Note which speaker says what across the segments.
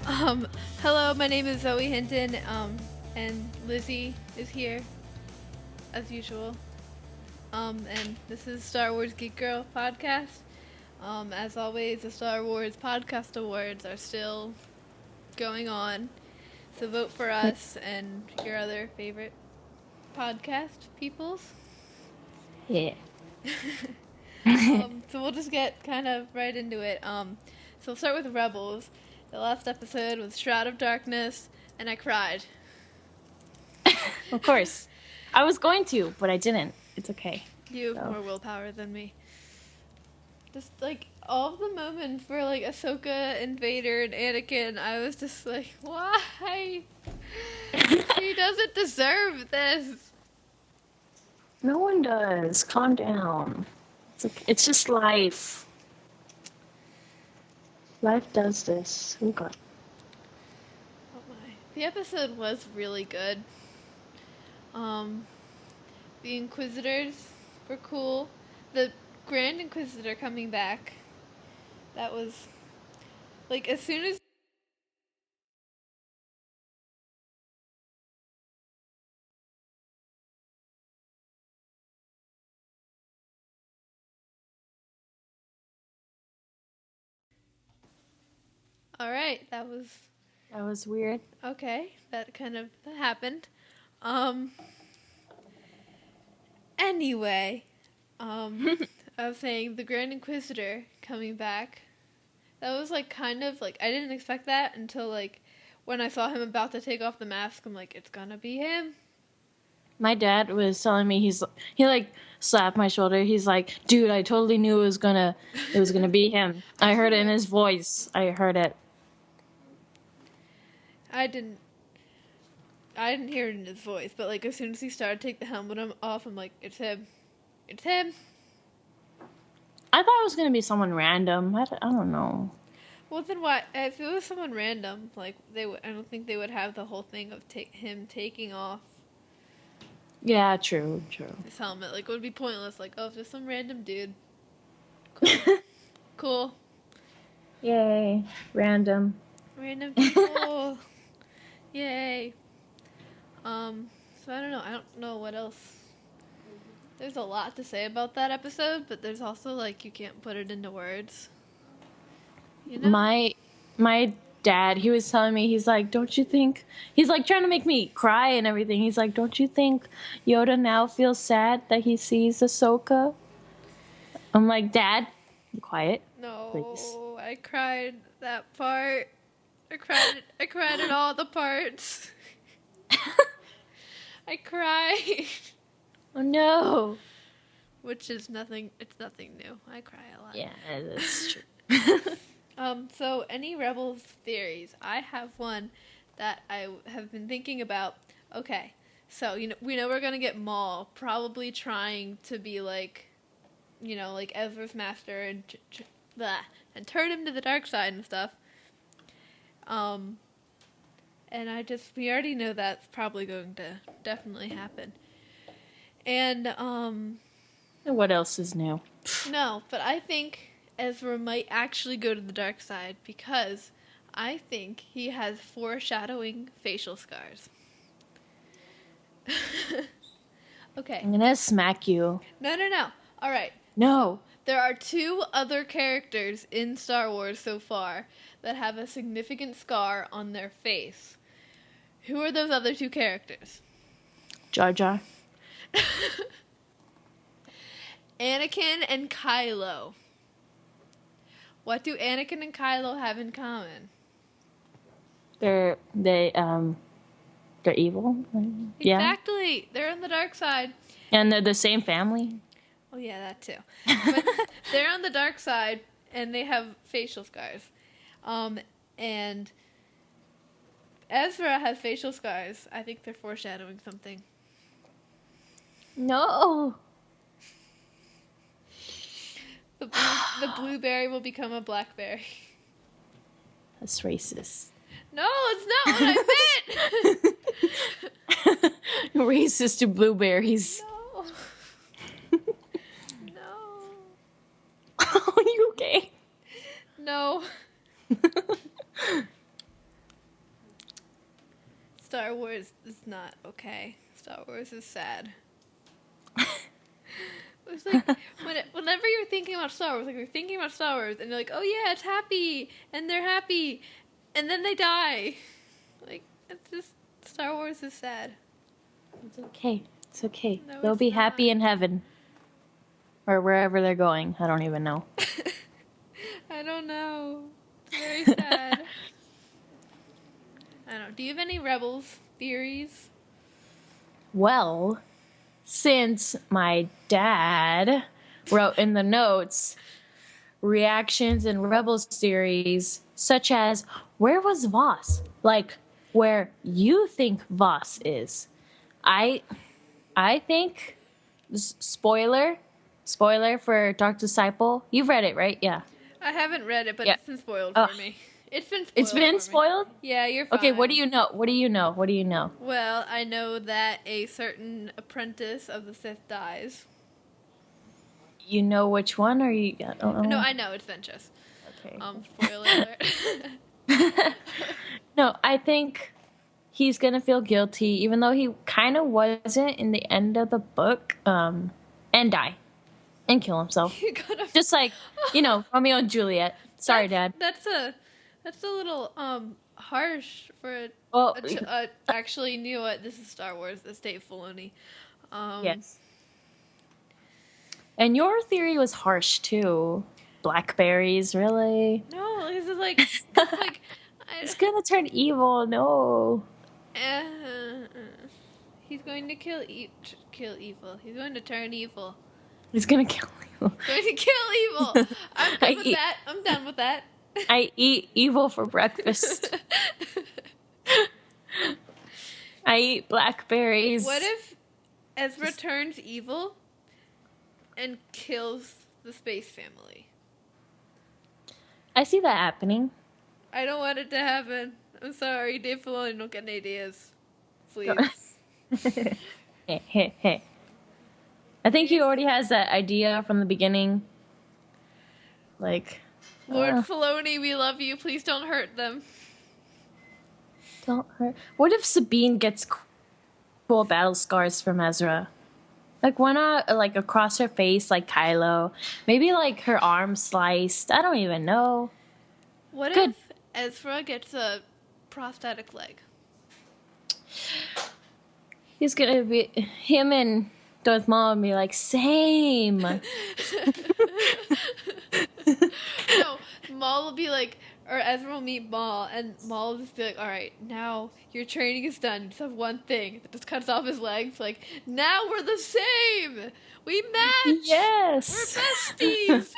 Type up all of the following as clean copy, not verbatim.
Speaker 1: Um, Hello, my name is Zoe Hinton, and Lizzy is here, as usual. And this is Star Wars Geek Girl podcast. As always, the Star Wars Podcast Awards are still going on, so vote for us and your other favorite podcast peoples.
Speaker 2: Yeah.
Speaker 1: So we'll just get kind of right into it. So we'll start with Rebels. The last episode was Shroud of Darkness, and I cried.
Speaker 2: Of course. I was going to, but I didn't. It's okay.
Speaker 1: You have
Speaker 2: So.
Speaker 1: more willpower than me. Just like all of the moments where like Ahsoka and Vader and Anakin, I was just like, why? She doesn't deserve this.
Speaker 2: No one does. Calm down. It's just life. Life does this. Oh god.
Speaker 1: Oh my! The episode was really good. Um, the Inquisitors were cool. The Grand Inquisitor coming back. That was like as soon as. All right, that
Speaker 2: That was weird.
Speaker 1: okay. That happened. Um. Anyway, I was saying the Grand Inquisitor coming back. That was like kind of like I didn't expect that until like when I saw him about to take off the mask. I'm like, it's gonna be him.
Speaker 2: My dad was telling me he like slapped my shoulder. He's like, "Dude, I totally knew it was gonna be him. I heard it in his voice. I heard it."
Speaker 1: I didn't. I didn't hear it in his voice, but like as soon as he started to take the helmet off, I'm like, it's him. It's him.
Speaker 2: I thought it was gonna be someone random. I don't know.
Speaker 1: Well, then why? If it was someone random, like they would, I don't think they would have the whole thing of him taking off
Speaker 2: Yeah, true.
Speaker 1: his helmet. Like it would be pointless. Like, oh, just some random dude. Cool. Cool.
Speaker 2: Yay, random.
Speaker 1: Random people. Yay. So I don't know. I don't know what else. There's a lot to say about that episode, but there's also like you can't put it into words. You know?
Speaker 2: My dad, he was telling me, he's like, don't you think, he's like trying to make me cry and everything. He's like, don't you think Yoda now feels sad that he sees Ahsoka? I'm like, Dad, be quiet,
Speaker 1: No,
Speaker 2: please.
Speaker 1: I cried that part. I cried at all the parts. I cried.
Speaker 2: Oh no.
Speaker 1: Which is nothing. It's nothing new. I cry a lot.
Speaker 2: Yeah, that's true.
Speaker 1: So any Rebels theories? I have one that I have been thinking about. Okay, so we know we're gonna get Maul probably trying to be like, like Ezra's master and and turn him to the dark side and stuff. And we already know that's probably going to definitely happen. And
Speaker 2: And what else is new?
Speaker 1: no, but I think Ezra might actually go to the dark side because I think he has foreshadowing facial scars. Okay.
Speaker 2: I'm gonna smack you.
Speaker 1: No. All right.
Speaker 2: No.
Speaker 1: There are two other characters in Star Wars so far that have a significant scar on their face. Who are those other two characters?
Speaker 2: Jar Jar.
Speaker 1: Anakin and Kylo. What do Anakin and Kylo have in common?
Speaker 2: They're evil. Yeah.
Speaker 1: Exactly. They're on the dark side.
Speaker 2: And they're the same family.
Speaker 1: Oh yeah, that too. But they're on the dark side and they have facial scars. And Ezra has facial scars. I think they're foreshadowing something.
Speaker 2: No.
Speaker 1: The blueberry will become a blackberry.
Speaker 2: That's racist.
Speaker 1: No, it's not what I meant.
Speaker 2: Racist to blueberries.
Speaker 1: No. No.
Speaker 2: Are you okay?
Speaker 1: No. Wars is not okay. Star Wars is sad. It's like whenever you're thinking about Star Wars, like you're thinking about Star Wars, and you're like, oh yeah, it's happy, and they're happy, and then they die. Like it's just Star Wars is sad.
Speaker 2: It's okay. It's okay.
Speaker 1: No,
Speaker 2: They'll
Speaker 1: it's
Speaker 2: be
Speaker 1: not.
Speaker 2: happy in heaven. Or wherever they're going. I don't even know.
Speaker 1: I don't know. It's very sad. I don't know. Do you have any Rebels theories?
Speaker 2: Well, since my dad wrote in the notes reactions and Rebels series, such as, where was Voss? Like, where you think Voss is. I think, spoiler for Dark Disciple. You've read it, right? Yeah.
Speaker 1: I haven't read it, but
Speaker 2: Yeah.
Speaker 1: it's been spoiled for me. It's been spoiled.
Speaker 2: It's been spoiled?
Speaker 1: Yeah, you're fine.
Speaker 2: Okay, what do you know?
Speaker 1: Well, I know that a certain apprentice of the Sith dies.
Speaker 2: You know which one, or you... I don't know.
Speaker 1: No, I know, it's Ventress.
Speaker 2: Okay.
Speaker 1: Spoiler alert.
Speaker 2: No, I think he's gonna feel guilty, even though he kind of wasn't in the end of the book, and die. And kill himself. Just like, Romeo and Juliet. Sorry, Dad.
Speaker 1: That's a little harsh for actually, you know what? This is Star Wars. That's Dave Filoni.
Speaker 2: Yes. And your theory was harsh too. Blackberries, really?
Speaker 1: No, this is like
Speaker 2: it's gonna turn evil. No.
Speaker 1: He's going to kill evil. He's going to turn evil.
Speaker 2: He's gonna kill evil.
Speaker 1: Going to kill evil. I'm done with that. I'm done with that.
Speaker 2: I eat evil for breakfast. I eat blackberries.
Speaker 1: What if Ezra turns evil and kills the space family?
Speaker 2: I see that happening.
Speaker 1: I don't want it to happen. I'm sorry, Dave Filoni, don't get any ideas. Please.
Speaker 2: Hey. I think he already has that idea from the beginning. Like...
Speaker 1: Lord Filoni, we love you. Please don't hurt them.
Speaker 2: Don't hurt. What if Sabine gets cool battle scars from Ezra? Like, why not, like, across her face, like Kylo? Maybe, like, her arm sliced. I don't even know.
Speaker 1: What if Ezra gets a prosthetic leg?
Speaker 2: He's gonna be... Him and Darth Maul and be like, same.
Speaker 1: No, Maul will be like, or Ezra will meet Maul, and Maul will just be like, alright, now your training is done. You just have one thing. That just cuts off his legs. Like, now we're the same! We match!
Speaker 2: Yes!
Speaker 1: We're besties!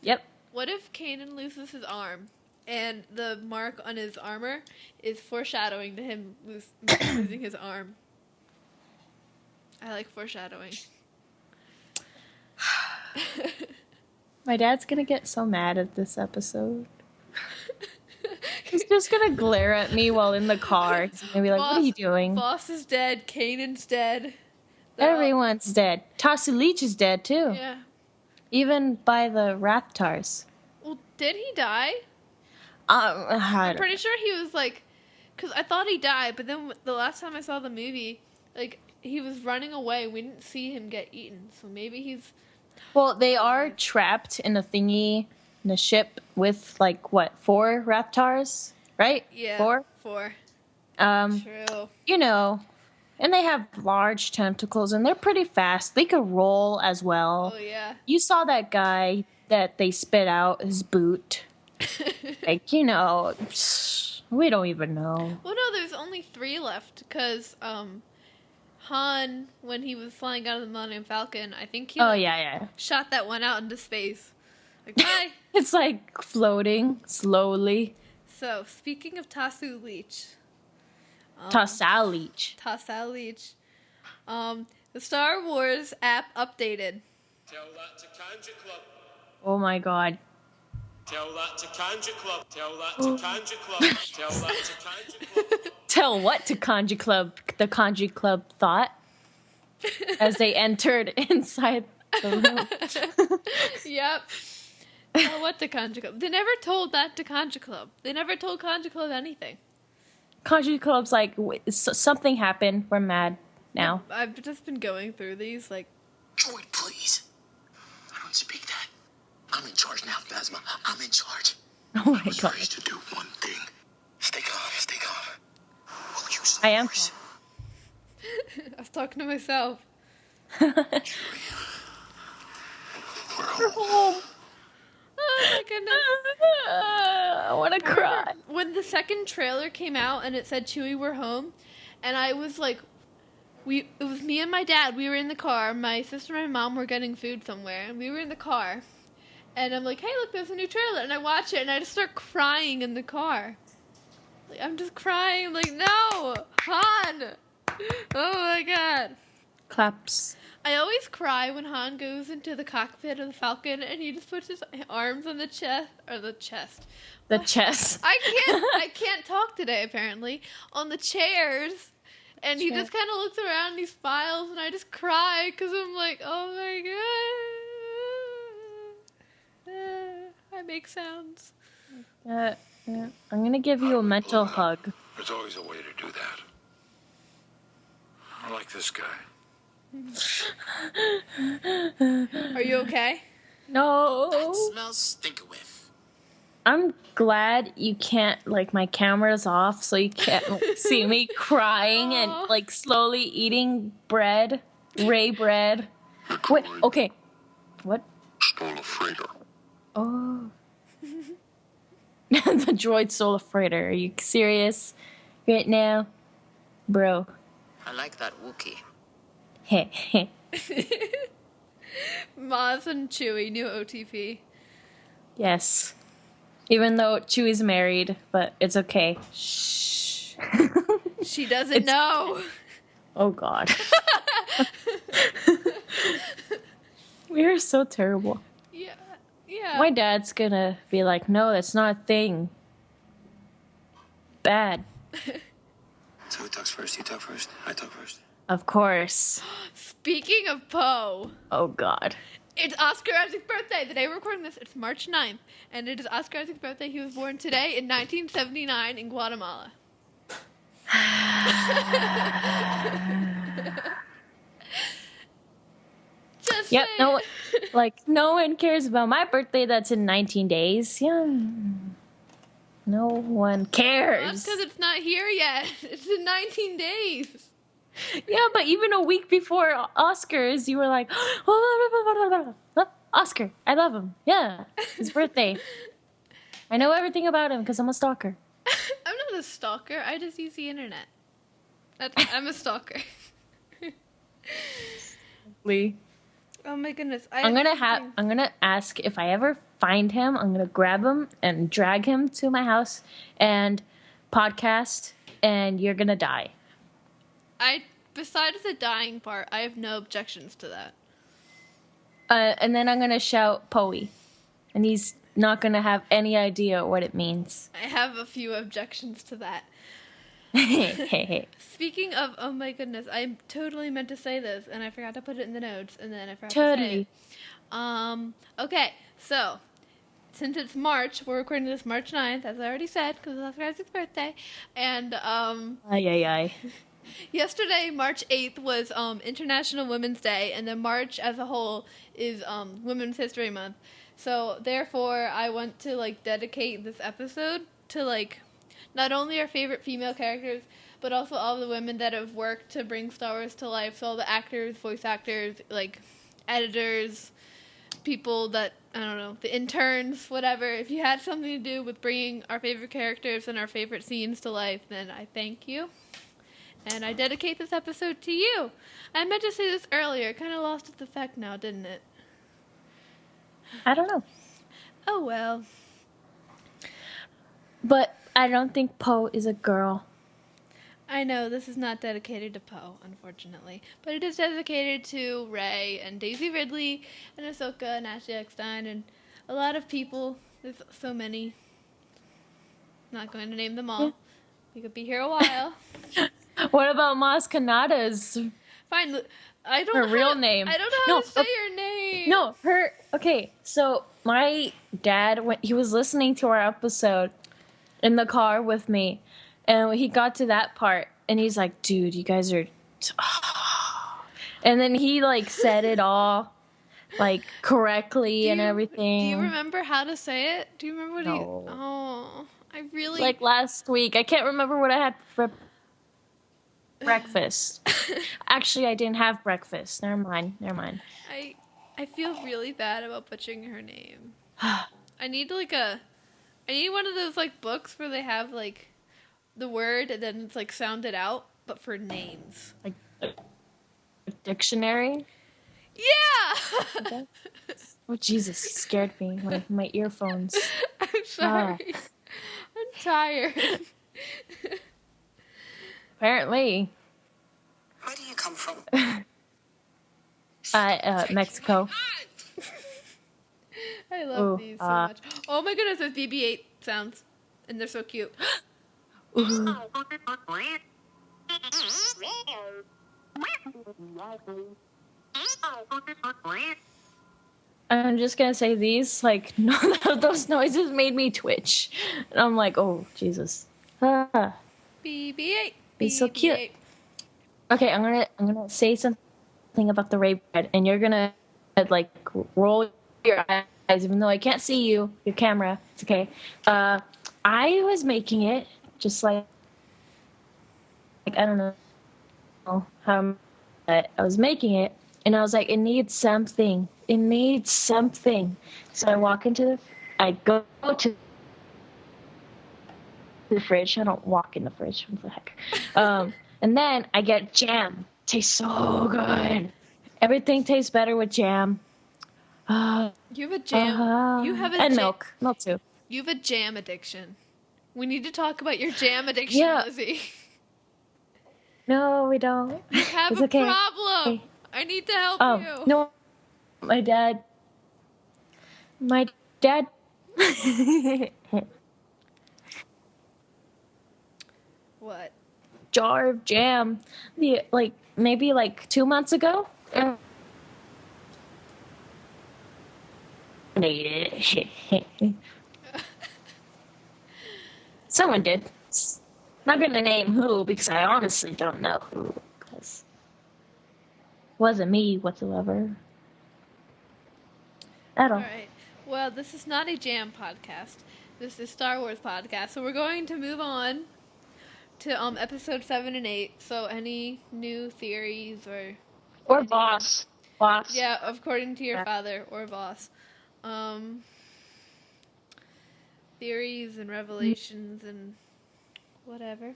Speaker 2: Yep.
Speaker 1: What if Kanan loses his arm, and the mark on his armor is foreshadowing to him losing his arm? I like foreshadowing.
Speaker 2: My dad's gonna get so mad at this episode. He's just gonna glare at me while in the car. He's gonna be like, what are you doing?
Speaker 1: Boss is dead. Kanan's dead.
Speaker 2: Everyone's dead. Tasu Leech is dead, too.
Speaker 1: Yeah.
Speaker 2: Even by the Raptars.
Speaker 1: Well, did he die?
Speaker 2: I'm
Speaker 1: pretty sure he was like... Because I thought he died, but then the last time I saw the movie, like, he was running away. We didn't see him get eaten. So maybe he's...
Speaker 2: Well, they are trapped in a thingy, in a ship with, like, what, 4 Raptars? Right?
Speaker 1: Yeah.
Speaker 2: 4?
Speaker 1: True.
Speaker 2: You know, and they have large tentacles, and they're pretty fast. They could roll as well.
Speaker 1: Oh, yeah.
Speaker 2: You saw that guy that they spit out his boot. Like, we don't even know.
Speaker 1: Well, no, there's only 3 left, because, Han, when he was flying out of the Millennium Falcon, I think he shot that one out into space. Like, bye!
Speaker 2: It's like floating slowly.
Speaker 1: So, speaking of Tasu Leech.
Speaker 2: Tassal Leech.
Speaker 1: Tassal Leech. The Star Wars app updated.
Speaker 3: Tell that to Kanja Club.
Speaker 2: Oh my god.
Speaker 3: Tell that to Kanja Club. Tell that to Kanja Club. Tell that to Kanja Club.
Speaker 2: Tell what to Kanji Club? The Kanji Club thought as they entered inside the room.
Speaker 1: Yep. Tell what to Kanja Club? They never told that to Kanja Club. They never told Kanja Club anything.
Speaker 2: Kanji Club's like, something happened. We're mad now.
Speaker 1: I've just been going through these, like...
Speaker 4: Joy, please. I don't speak that. I'm in charge now, Phasma. I'm in charge.
Speaker 2: Oh my
Speaker 4: I was
Speaker 2: god.
Speaker 4: raised to do one thing. Stay calm, stay calm. We'll use
Speaker 2: I am.
Speaker 4: force.
Speaker 1: I was talking to myself.
Speaker 4: We're home.
Speaker 2: Oh,
Speaker 1: Oh my goodness.
Speaker 2: I want to cry.
Speaker 1: When the second trailer came out and it said Chewie, we're home, and I was like, it was me and my dad. We were in the car. My sister and my mom were getting food somewhere, and we were in the car. And I'm like, hey, look, there's a new trailer. And I watch it, and I just start crying in the car. Like, I'm just crying. I'm like, no, Han. Oh my god.
Speaker 2: Claps.
Speaker 1: I always cry when Han goes into the cockpit of the Falcon and he just puts his arms on the chest.
Speaker 2: The chest.
Speaker 1: I can't talk today, apparently. On the chairs. And he just kind of looks around and he smiles and I just cry because I'm like, oh my god. I make sounds.
Speaker 2: Yeah. I'm gonna give you a mental hug.
Speaker 5: There's always a way to do that. I like this guy.
Speaker 1: Are you okay?
Speaker 2: No.
Speaker 4: That smells stinker-whiff.
Speaker 2: I'm glad you can't, like, my camera's off, so you can't see me crying and, like, slowly eating bread. Ray bread. Wait, okay. What?
Speaker 5: Stole a freighter.
Speaker 2: Oh. The droid stole a freighter. Are you serious right now? Bro.
Speaker 4: I like that Wookiee.
Speaker 2: Heh, heh.
Speaker 1: Maz and Chewie, new OTP.
Speaker 2: Yes. Even though Chewie's married, but it's okay.
Speaker 1: Shh. She doesn't know.
Speaker 2: Oh, God. We are so terrible.
Speaker 1: Yeah.
Speaker 2: My dad's gonna be like, no, that's not a thing. Bad.
Speaker 4: So who talks first? You talk first? I talk first.
Speaker 2: Of course.
Speaker 1: Speaking of Poe,
Speaker 2: Oh, God.
Speaker 1: it's Oscar Isaac's birthday. The day we're recording this, it's March 9th. And it is Oscar Isaac's birthday. He was born today in 1979 in Guatemala. Just
Speaker 2: Yep,
Speaker 1: saying.
Speaker 2: no one cares about my birthday that's in 19 days. Yeah. No one
Speaker 1: That's
Speaker 2: cares.
Speaker 1: because it's not here yet. It's in 19 days.
Speaker 2: Yeah, but even a week before Oscars, you were like, Oscar, I love him. Yeah, his birthday. I know everything about him because I'm a stalker.
Speaker 1: I'm not a stalker. I just use the internet. I'm a stalker.
Speaker 2: Lee.
Speaker 1: Oh my goodness.
Speaker 2: I'm gonna ask if I ever find him, I'm gonna grab him and drag him to my house and podcast, and you're gonna die.
Speaker 1: Besides the dying part, I have no objections to that.
Speaker 2: And then I'm gonna shout Poey, and he's not gonna have any idea what it means.
Speaker 1: I have a few objections to that.
Speaker 2: Hey.
Speaker 1: Speaking of, oh my goodness, I totally meant to say this, and I forgot to put it in the notes, and then I forgot to say it. Okay, so, since it's March, we're recording this March 9th, as I already said, because it's Oscar Isaac's birthday, and,
Speaker 2: Ay.
Speaker 1: yesterday, March 8th, was, International Women's Day, and then March as a whole is, Women's History Month. So, therefore, I want to, like, dedicate this episode to, like, not only our favorite female characters, but also all the women that have worked to bring Star Wars to life. So all the actors, voice actors, like, editors, people that, I don't know, the interns, whatever. If you had something to do with bringing our favorite characters and our favorite scenes to life, then I thank you. And I dedicate this episode to you. I meant to say this earlier. It kind of lost its effect now, didn't it?
Speaker 2: I don't know.
Speaker 1: Oh, well.
Speaker 2: But I don't think Poe is a girl.
Speaker 1: I know this is not dedicated to Poe, unfortunately, but it is dedicated to Rey and Daisy Ridley and Ahsoka and Ashley Eckstein and a lot of people. There's so many. Not going to name them all. We could be here a while.
Speaker 2: What about Maz Kanata's?
Speaker 1: Fine. I don't
Speaker 2: Her
Speaker 1: know
Speaker 2: real name.
Speaker 1: I don't know how to say your name.
Speaker 2: No, okay, so my dad, when he was listening to our episode in the car with me, And he got to that part, and he's like, dude, you guys are... And then he, like, said it all, like, correctly and everything.
Speaker 1: Do you remember how to say it? Do you remember what he...
Speaker 2: No.
Speaker 1: Oh, I really...
Speaker 2: Like, last week. I can't remember what I had for breakfast. Actually, I didn't have breakfast. Never mind.
Speaker 1: I feel really bad about butchering her name. I need one of those like books where they have like the word and then it's like sounded out, but for names.
Speaker 2: Like a dictionary?
Speaker 1: Yeah.
Speaker 2: Okay. Oh Jesus, he scared me with my earphones.
Speaker 1: I'm sorry. I'm tired.
Speaker 2: Apparently.
Speaker 4: Where do you come from?
Speaker 2: Mexico.
Speaker 1: I love these so much. Oh my goodness, there's BB-8 sounds, and they're so cute.
Speaker 2: I'm just gonna say these, like, none of those noises made me twitch. And I'm like, oh, Jesus.
Speaker 1: BB-8.
Speaker 2: He's so cute. Okay, I'm gonna say something about the rape bread, and you're gonna, like, roll your eyes, even though I can't see you, your camera. It's okay. I was making it, just like I don't know how I was making it, and I was like, it needs something. So I go to the fridge. I don't walk in the fridge. What the heck? And then I get jam. Tastes so good. Everything tastes better with jam.
Speaker 1: You have a jam. You have a
Speaker 2: and milk too.
Speaker 1: You have a jam addiction. We need to talk about your jam addiction,
Speaker 2: Yeah.
Speaker 1: Lizzy.
Speaker 2: No, we don't.
Speaker 1: You have
Speaker 2: it's
Speaker 1: a
Speaker 2: okay.
Speaker 1: problem. I need to help you.
Speaker 2: No, my dad.
Speaker 1: What?
Speaker 2: Jar of jam. Maybe 2 months ago. Someone did. Not gonna name who because I honestly don't know who. Because it wasn't me whatsoever. At all.
Speaker 1: All right. Well, this is not a jam podcast. This is Star Wars podcast. So we're going to move on to episode 7 and 8. So any new theories
Speaker 2: or boss.
Speaker 1: Yeah, according to your father or boss. Theories and revelations and whatever.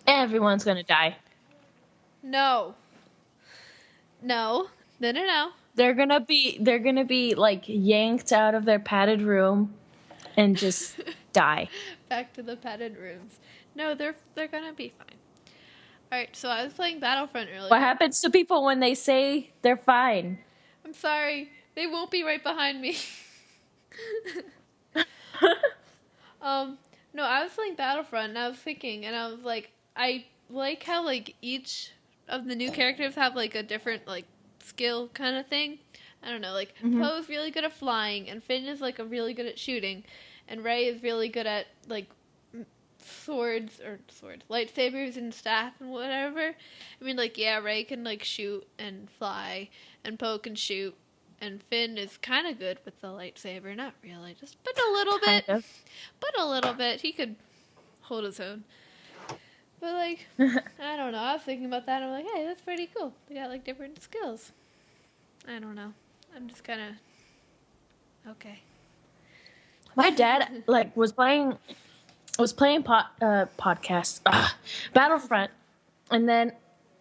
Speaker 2: Everyone's gonna die.
Speaker 1: No.
Speaker 2: They're gonna be like yanked out of their padded room and just die.
Speaker 1: Back to the padded rooms. No, they're gonna be fine. Alright, so I was playing Battlefront earlier.
Speaker 2: What happens to people when they say they're fine?
Speaker 1: I'm sorry. They won't be right behind me. No, I was playing Battlefront and I was thinking and I was like, I like how like each of the new characters have like a different like skill kind of thing. I don't know, like Poe's really good at flying and Finn is like really good at shooting and Rey is really good at like lightsabers and staff and whatever. I mean, like, yeah, Rey can like shoot and fly and Poe can shoot and Finn is kind of good with the lightsaber. Not really, but a little bit. But a little bit. He could hold his own. But, like, I don't know. I was thinking about that. And I'm like, hey, that's pretty cool. They got, like, different skills. I don't know. I'm just kind of... Okay.
Speaker 2: My dad, like, was playing podcast, Battlefront. And then,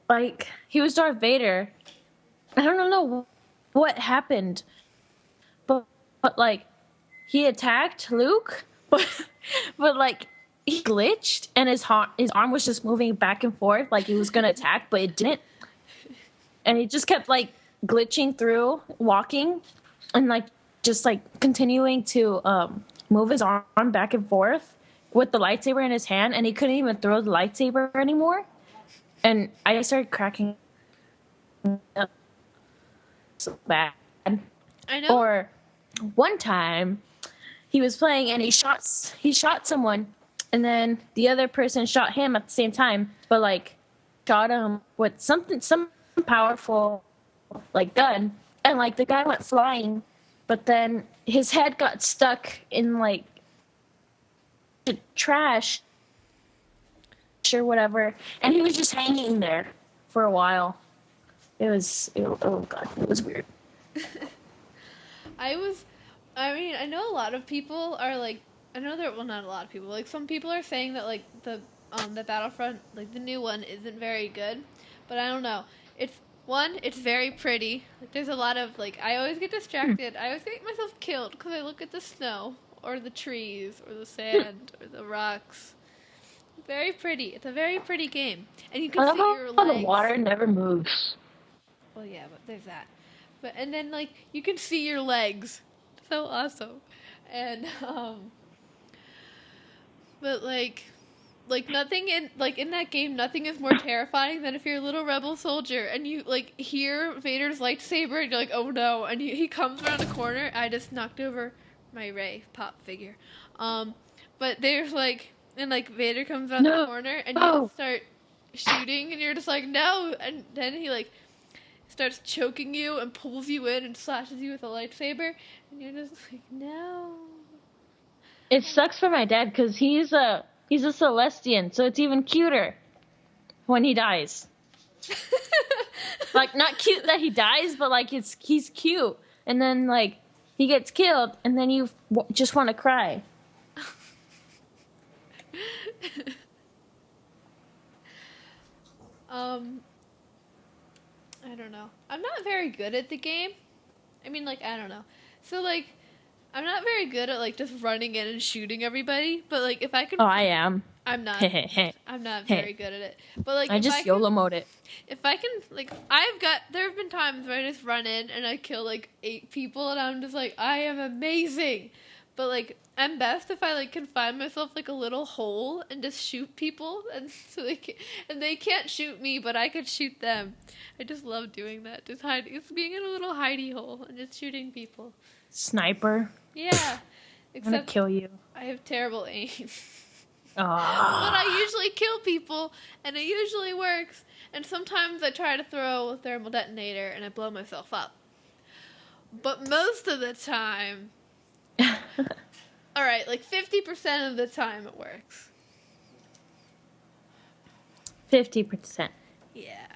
Speaker 2: like, he was Darth Vader. I don't know what happened. But like, he attacked Luke, but like, he glitched and his arm was just moving back and forth like he was gonna attack, but it didn't. And he just kept like glitching through, walking, and like just like continuing to move his arm back and forth with the lightsaber in his hand, and he couldn't even throw the lightsaber anymore. And I started cracking up so bad.
Speaker 1: I know.
Speaker 2: Or one time he was playing and he shot someone and then the other person shot him at the same time, but like shot him with some powerful like gun, and like the guy went flying, but then his head got stuck in like the trash or whatever, and he was just hanging there for a while. Oh god, it was weird.
Speaker 1: I know a lot of people are like, I know there, well, not a lot of people, like, some people are saying that, like, the Battlefront, like, the new one isn't very good, but I don't know. It's very pretty. Like, there's a lot of, like, I always get distracted. I always get myself killed because I look at the snow, or the trees, or the sand, or the rocks. Very pretty. It's a very pretty game. And you
Speaker 2: I
Speaker 1: can
Speaker 2: love
Speaker 1: see your
Speaker 2: how the
Speaker 1: legs.
Speaker 2: water never moves.
Speaker 1: Well, yeah, but there's that. But and then like you can see your legs. So awesome. And but like nothing in that game, nothing is more terrifying than if you're a little rebel soldier and you like hear Vader's lightsaber and you're like, "Oh no." And he comes around the corner. I just knocked over my Rey pop figure. But there's like and like Vader comes around the corner and you start shooting and you're just like, "No." And then he like starts choking you and pulls you in and slashes you with a lightsaber, and you're just like, no.
Speaker 2: It sucks for my dad because he's a Celestian, so it's even cuter when he dies. Like, not cute that he dies, but like he's cute, and then like he gets killed, and then you just want to cry.
Speaker 1: I don't know. I'm not very good at the game. I mean, like, I don't know. So, like, I'm not very good at, like, just running in and shooting everybody. But, like, if I can...
Speaker 2: Oh, I am.
Speaker 1: I'm not. I'm not very good at it. But, like,
Speaker 2: I just YOLO mode it.
Speaker 1: If I can, like, there have been times where I just run in and I kill, like, 8 people. And I'm just like, I am amazing. But, like, I'm best if I, like, can find myself, like, a little hole and just shoot people. And so they can't shoot me, but I could shoot them. I just love doing that. It's being in a little hidey hole and just shooting people.
Speaker 2: Sniper.
Speaker 1: Yeah.
Speaker 2: I'm gonna kill you.
Speaker 1: I have terrible aim.
Speaker 2: Aww.
Speaker 1: But I usually kill people, and it usually works. And sometimes I try to throw a thermal detonator, and I blow myself up. But most of the time... Alright, like 50% of the time it works.
Speaker 2: 50%.
Speaker 1: Yeah.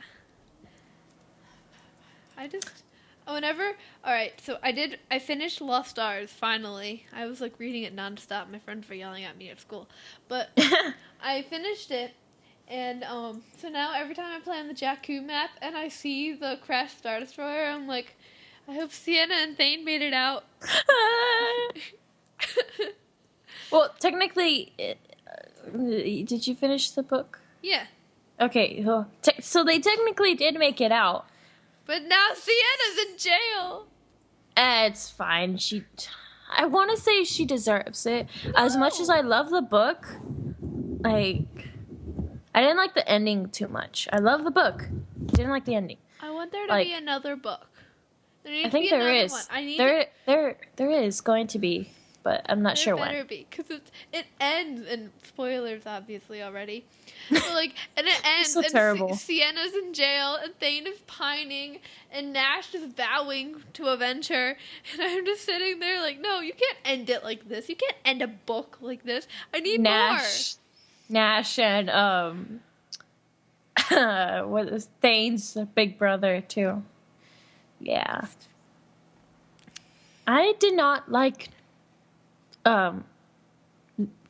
Speaker 1: Alright, so I finished Lost Stars, finally. I was, like, reading it nonstop. My friends were yelling at me at school. But I finished it, and, so now every time I play on the Jakku map and I see the crashed Star Destroyer, I'm like, I hope Sienna and Thane made it out.
Speaker 2: Well, technically, did you finish the book?
Speaker 1: Yeah.
Speaker 2: Okay, so they technically did make it out.
Speaker 1: But now Sienna's in jail.
Speaker 2: It's fine. I want to say she deserves it. No. As much as I love the book, like, I didn't like the ending too much. I love the book. Didn't like the ending.
Speaker 1: I want there to be another book.
Speaker 2: I think there is. There is going to be, but I'm not sure when.
Speaker 1: There better be, because it ends, and spoilers obviously already. So, like, and it ends,
Speaker 2: so
Speaker 1: and
Speaker 2: terrible.
Speaker 1: Sienna's in jail, and Thane is pining, and Nash is vowing to avenge her, and I'm just sitting there like, no, you can't end it like this. You can't end a book like this. I need more.
Speaker 2: Nash and what is Thane's big brother too. Yeah. I did not like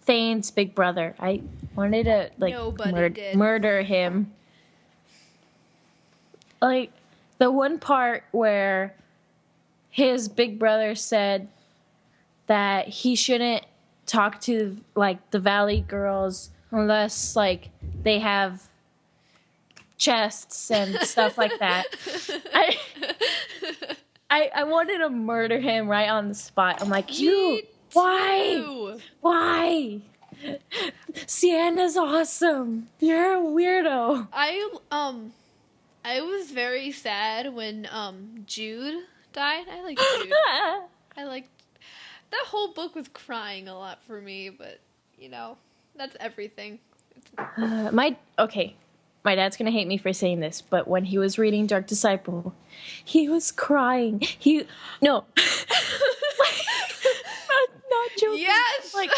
Speaker 2: Thane's big brother. I wanted to murder him. Like the one part where his big brother said that he shouldn't talk to like the Valley girls unless like they have chests and stuff like that. I wanted to murder him right on the spot. I'm like, why? Sienna's awesome. You're a weirdo.
Speaker 1: I was very sad when Jude died. I like Jude. I liked that whole book was crying a lot for me, but you know, That's everything.
Speaker 2: My dad's gonna hate me for saying this, but when he was reading Dark Disciple, he was crying. No, not joking.
Speaker 1: Yes.
Speaker 2: Like,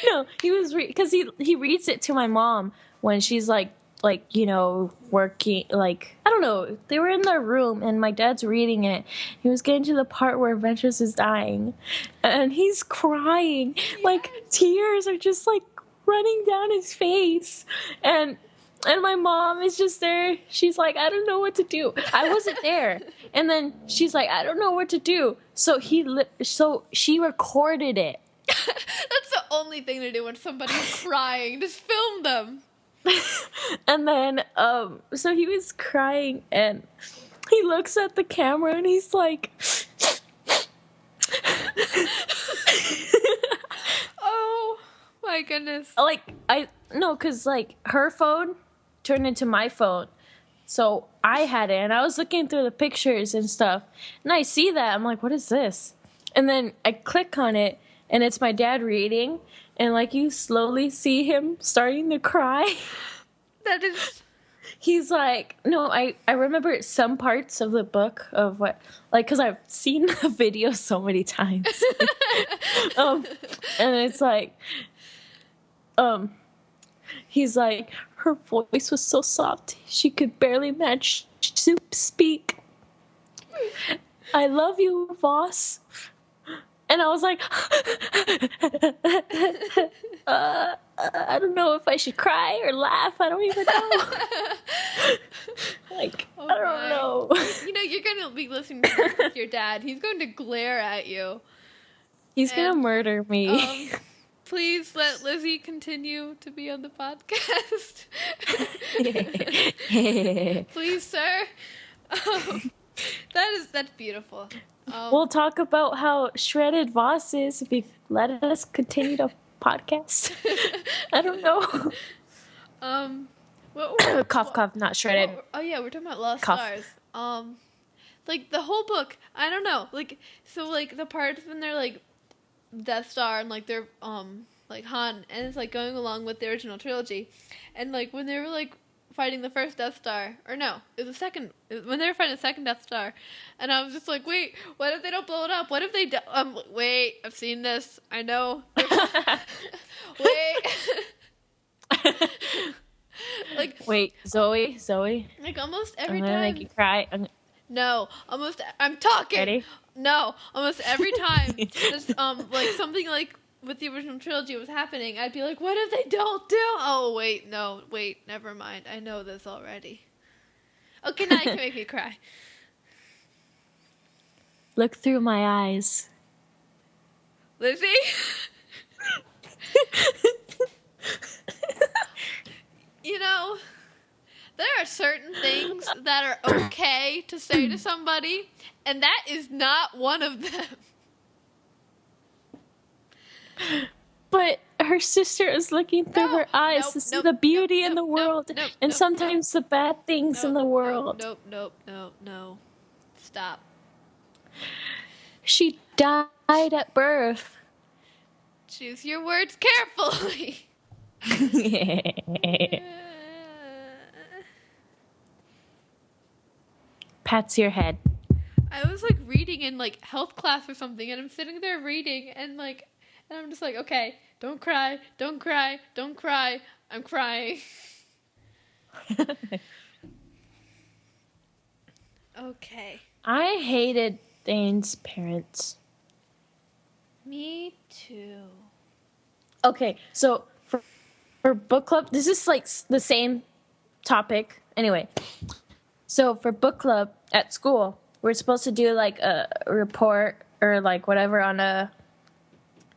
Speaker 2: no, he was because he reads it to my mom when she's like working. Like, I don't know. They were in their room and my dad's reading it. He was getting to the part where Ventress is dying, and he's crying. Yes. Like, tears are just like running down his face, and my mom is just there. She's like, I don't know what to do. I wasn't there. And then she's like, I don't know what to do. So she recorded it.
Speaker 1: That's the only thing to do when somebody's crying. Just film them.
Speaker 2: And then, so he was crying, and he looks at the camera, and he's like,
Speaker 1: oh my goodness.
Speaker 2: Like, because, like, her phone turned into my phone, so I had it, and I was looking through the pictures and stuff, and I see that, I'm like, what is this? And then I click on it, and it's my dad reading, and, like, you slowly see him starting to cry.
Speaker 1: That is...
Speaker 2: He's like, no, I remember some parts of the book of what, like, because I've seen the video so many times. And it's like, he's like, her voice was so soft, she could barely match Soup speak. I love you, Voss. And I was like, I don't know if I should cry or laugh. I don't even know. Like, oh, I don't know.
Speaker 1: You know, you're going to be listening to this with your dad. He's going to glare at you.
Speaker 2: He's going to murder me.
Speaker 1: Please let Lizzy continue to be on the podcast. Please, sir. That's beautiful.
Speaker 2: We'll talk about how shredded Voss is if you let us continue to podcast. I don't know. Cough, not shredded.
Speaker 1: Oh yeah, we're talking about Lost
Speaker 2: Cough.
Speaker 1: Stars. Like the whole book, I don't know. Like, so like the parts when they're like Death Star and like they're like Han, and it's like going along with the original trilogy, and like when they were like fighting the first Death Star, or no, it was the second, when they were fighting the second Death Star, and I was just like, wait, what if they don't blow it up? What if they wait, I've seen this, I know. Wait. Like,
Speaker 2: wait, Zoe.
Speaker 1: Like almost every
Speaker 2: I'm
Speaker 1: time.
Speaker 2: gonna make you cry.
Speaker 1: No, I'm talking.
Speaker 2: Ready?
Speaker 1: No, almost every time. Just like something like with the original trilogy was happening, I'd be like, what if they don't do? Oh wait, never mind. I know this already. Okay, now you can make me cry.
Speaker 2: Look through my eyes.
Speaker 1: Lizzy? You know, there are certain things that are okay to say to somebody, and that is not one of them.
Speaker 2: But her sister is looking through her eyes to see the beauty in the world, and sometimes the bad things in the world.
Speaker 1: No. Stop.
Speaker 2: She died at birth.
Speaker 1: Choose your words carefully.
Speaker 2: Pats your head.
Speaker 1: I was like reading in like health class or something, and I'm sitting there reading, and I'm just like, okay, don't cry. I'm crying. Okay.
Speaker 2: I hated Thane's parents.
Speaker 1: Me too.
Speaker 2: Okay, so for book club, this is like the same topic. Anyway, so for book club at school, we're supposed to do like a report or like whatever on a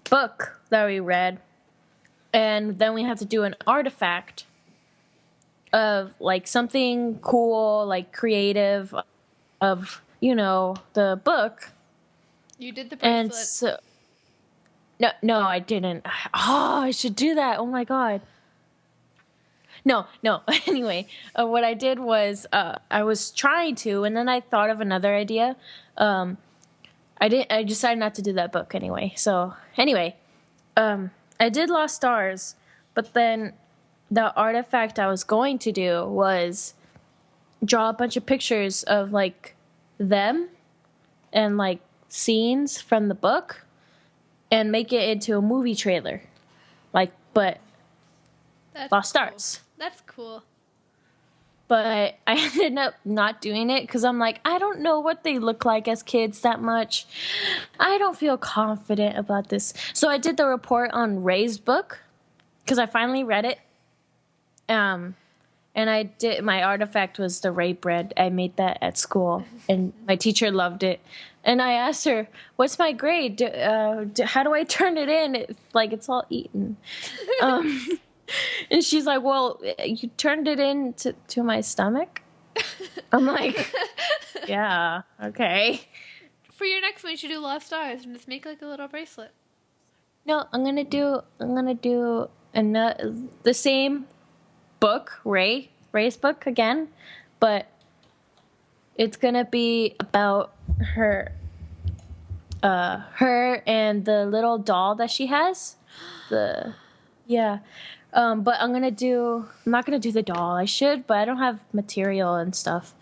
Speaker 2: book that we read, and then we have to do an artifact of like something cool, like creative of, you know, the book.
Speaker 1: You did the bracelet.
Speaker 2: And so no, I didn't. Oh, I should do that. Oh my god. No. Anyway, what I did was I was trying to, and then I thought of another idea. I decided not to do that book anyway. So anyway, I did Lost Stars, but then the artifact I was going to do was draw a bunch of pictures of like them and like scenes from the book and make it into a movie trailer. Like, but
Speaker 1: That's
Speaker 2: Lost
Speaker 1: cool.
Speaker 2: Stars.
Speaker 1: That's cool.
Speaker 2: But I ended up not doing it because I'm like, I don't know what they look like as kids that much. I don't feel confident about this. So I did the report on Ray's book because I finally read it. And I did, my artifact was the Ray bread. I made that at school and my teacher loved it. And I asked her, what's my grade? How do I turn it in? It's all eaten. And she's like, well, you turned it in to my stomach? I'm like, yeah, okay.
Speaker 1: For your next one, you should do Lost Stars and just make like a little bracelet.
Speaker 2: No, I'm gonna do the same book, Ray's book again, but it's gonna be about her and the little doll that she has. But I'm not gonna do the doll. I should, but I don't have material and stuff.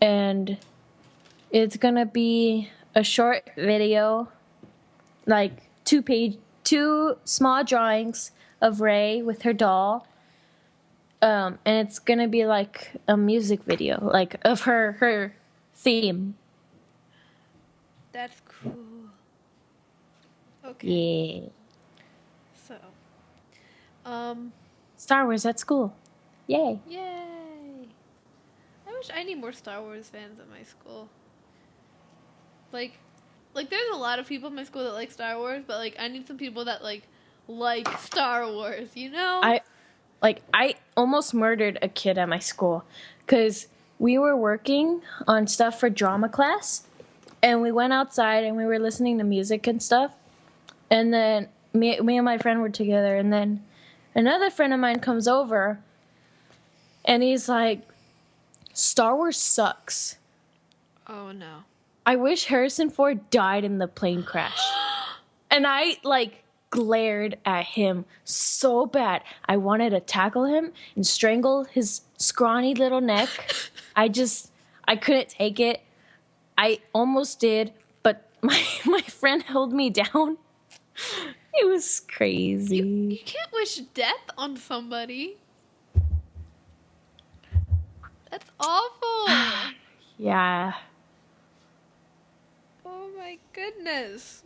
Speaker 2: And it's gonna be a short video, like two small drawings of Ray with her doll. And it's gonna be like a music video, like of her theme.
Speaker 1: That's cool. Okay.
Speaker 2: Yeah.
Speaker 1: So,
Speaker 2: Star Wars at school. Yay.
Speaker 1: yay! I wish I need more Star Wars fans at my school. Like there's a lot of people in my school that like Star Wars, but like I need some people that like Star Wars, you know?
Speaker 2: I almost murdered a kid at my school because we were working on stuff for drama class, and we went outside and we were listening to music and stuff. And then me and my friend were together, and then another friend of mine comes over, and he's like, Star Wars sucks.
Speaker 1: Oh no.
Speaker 2: I wish Harrison Ford died in the plane crash. And I, glared at him so bad. I wanted to tackle him and strangle his scrawny little neck. I couldn't take it. I almost did, but my friend held me down. It was crazy.
Speaker 1: You can't wish death on somebody. That's awful.
Speaker 2: Yeah.
Speaker 1: Oh my goodness.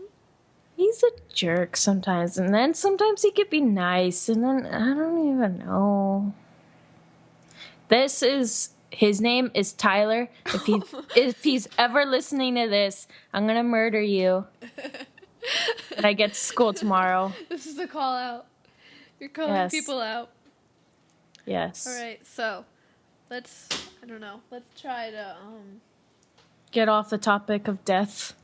Speaker 2: He's a jerk sometimes, and then sometimes he could be nice, and then I don't even know. His name is Tyler. If he's ever listening to this, I'm gonna murder you. And I get to school tomorrow.
Speaker 1: This is a call out. You're calling people out.
Speaker 2: Yes.
Speaker 1: All right, so let's try to
Speaker 2: Get off the topic of death.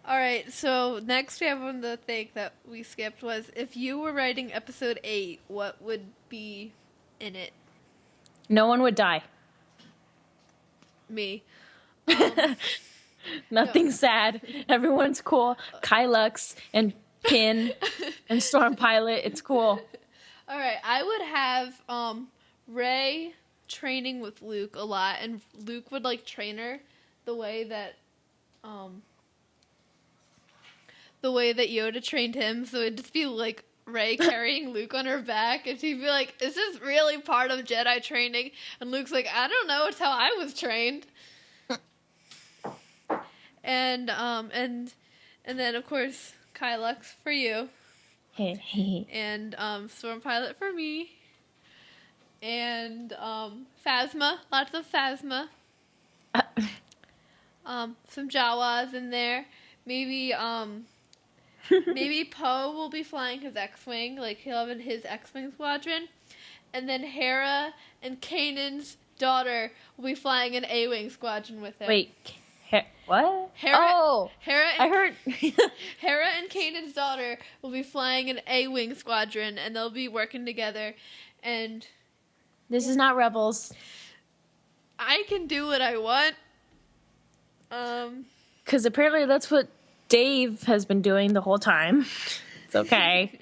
Speaker 1: All right, so next we have one of the thing that we skipped was if you were writing episode 8, what would be in it?
Speaker 2: No one would die.
Speaker 1: Me.
Speaker 2: Nothing sad. Everyone's cool. Kylux and Pin and Storm Pilot. It's cool.
Speaker 1: All right, I would have Rey training with Luke a lot, and Luke would train her the way that Yoda trained him. So it'd just be Rey carrying Luke on her back, and she'd be like, "Is this really part of Jedi training?" And Luke's like, "I don't know. It's how I was trained." And then of course Kylux for you, and Storm Pilot for me, and Phasma, lots of Phasma, some Jawas in there, maybe Poe will be flying his X-wing, he'll have his X-wing squadron, and then Hera and Kanan's daughter will be flying an A-wing squadron with him.
Speaker 2: Wait. What?
Speaker 1: Hera
Speaker 2: I heard.
Speaker 1: Hera and Kanan's daughter will be flying an A-wing squadron, and they'll be working together. And
Speaker 2: This is not Rebels.
Speaker 1: I can do what I want.
Speaker 2: Because apparently that's what Dave has been doing the whole time. It's okay.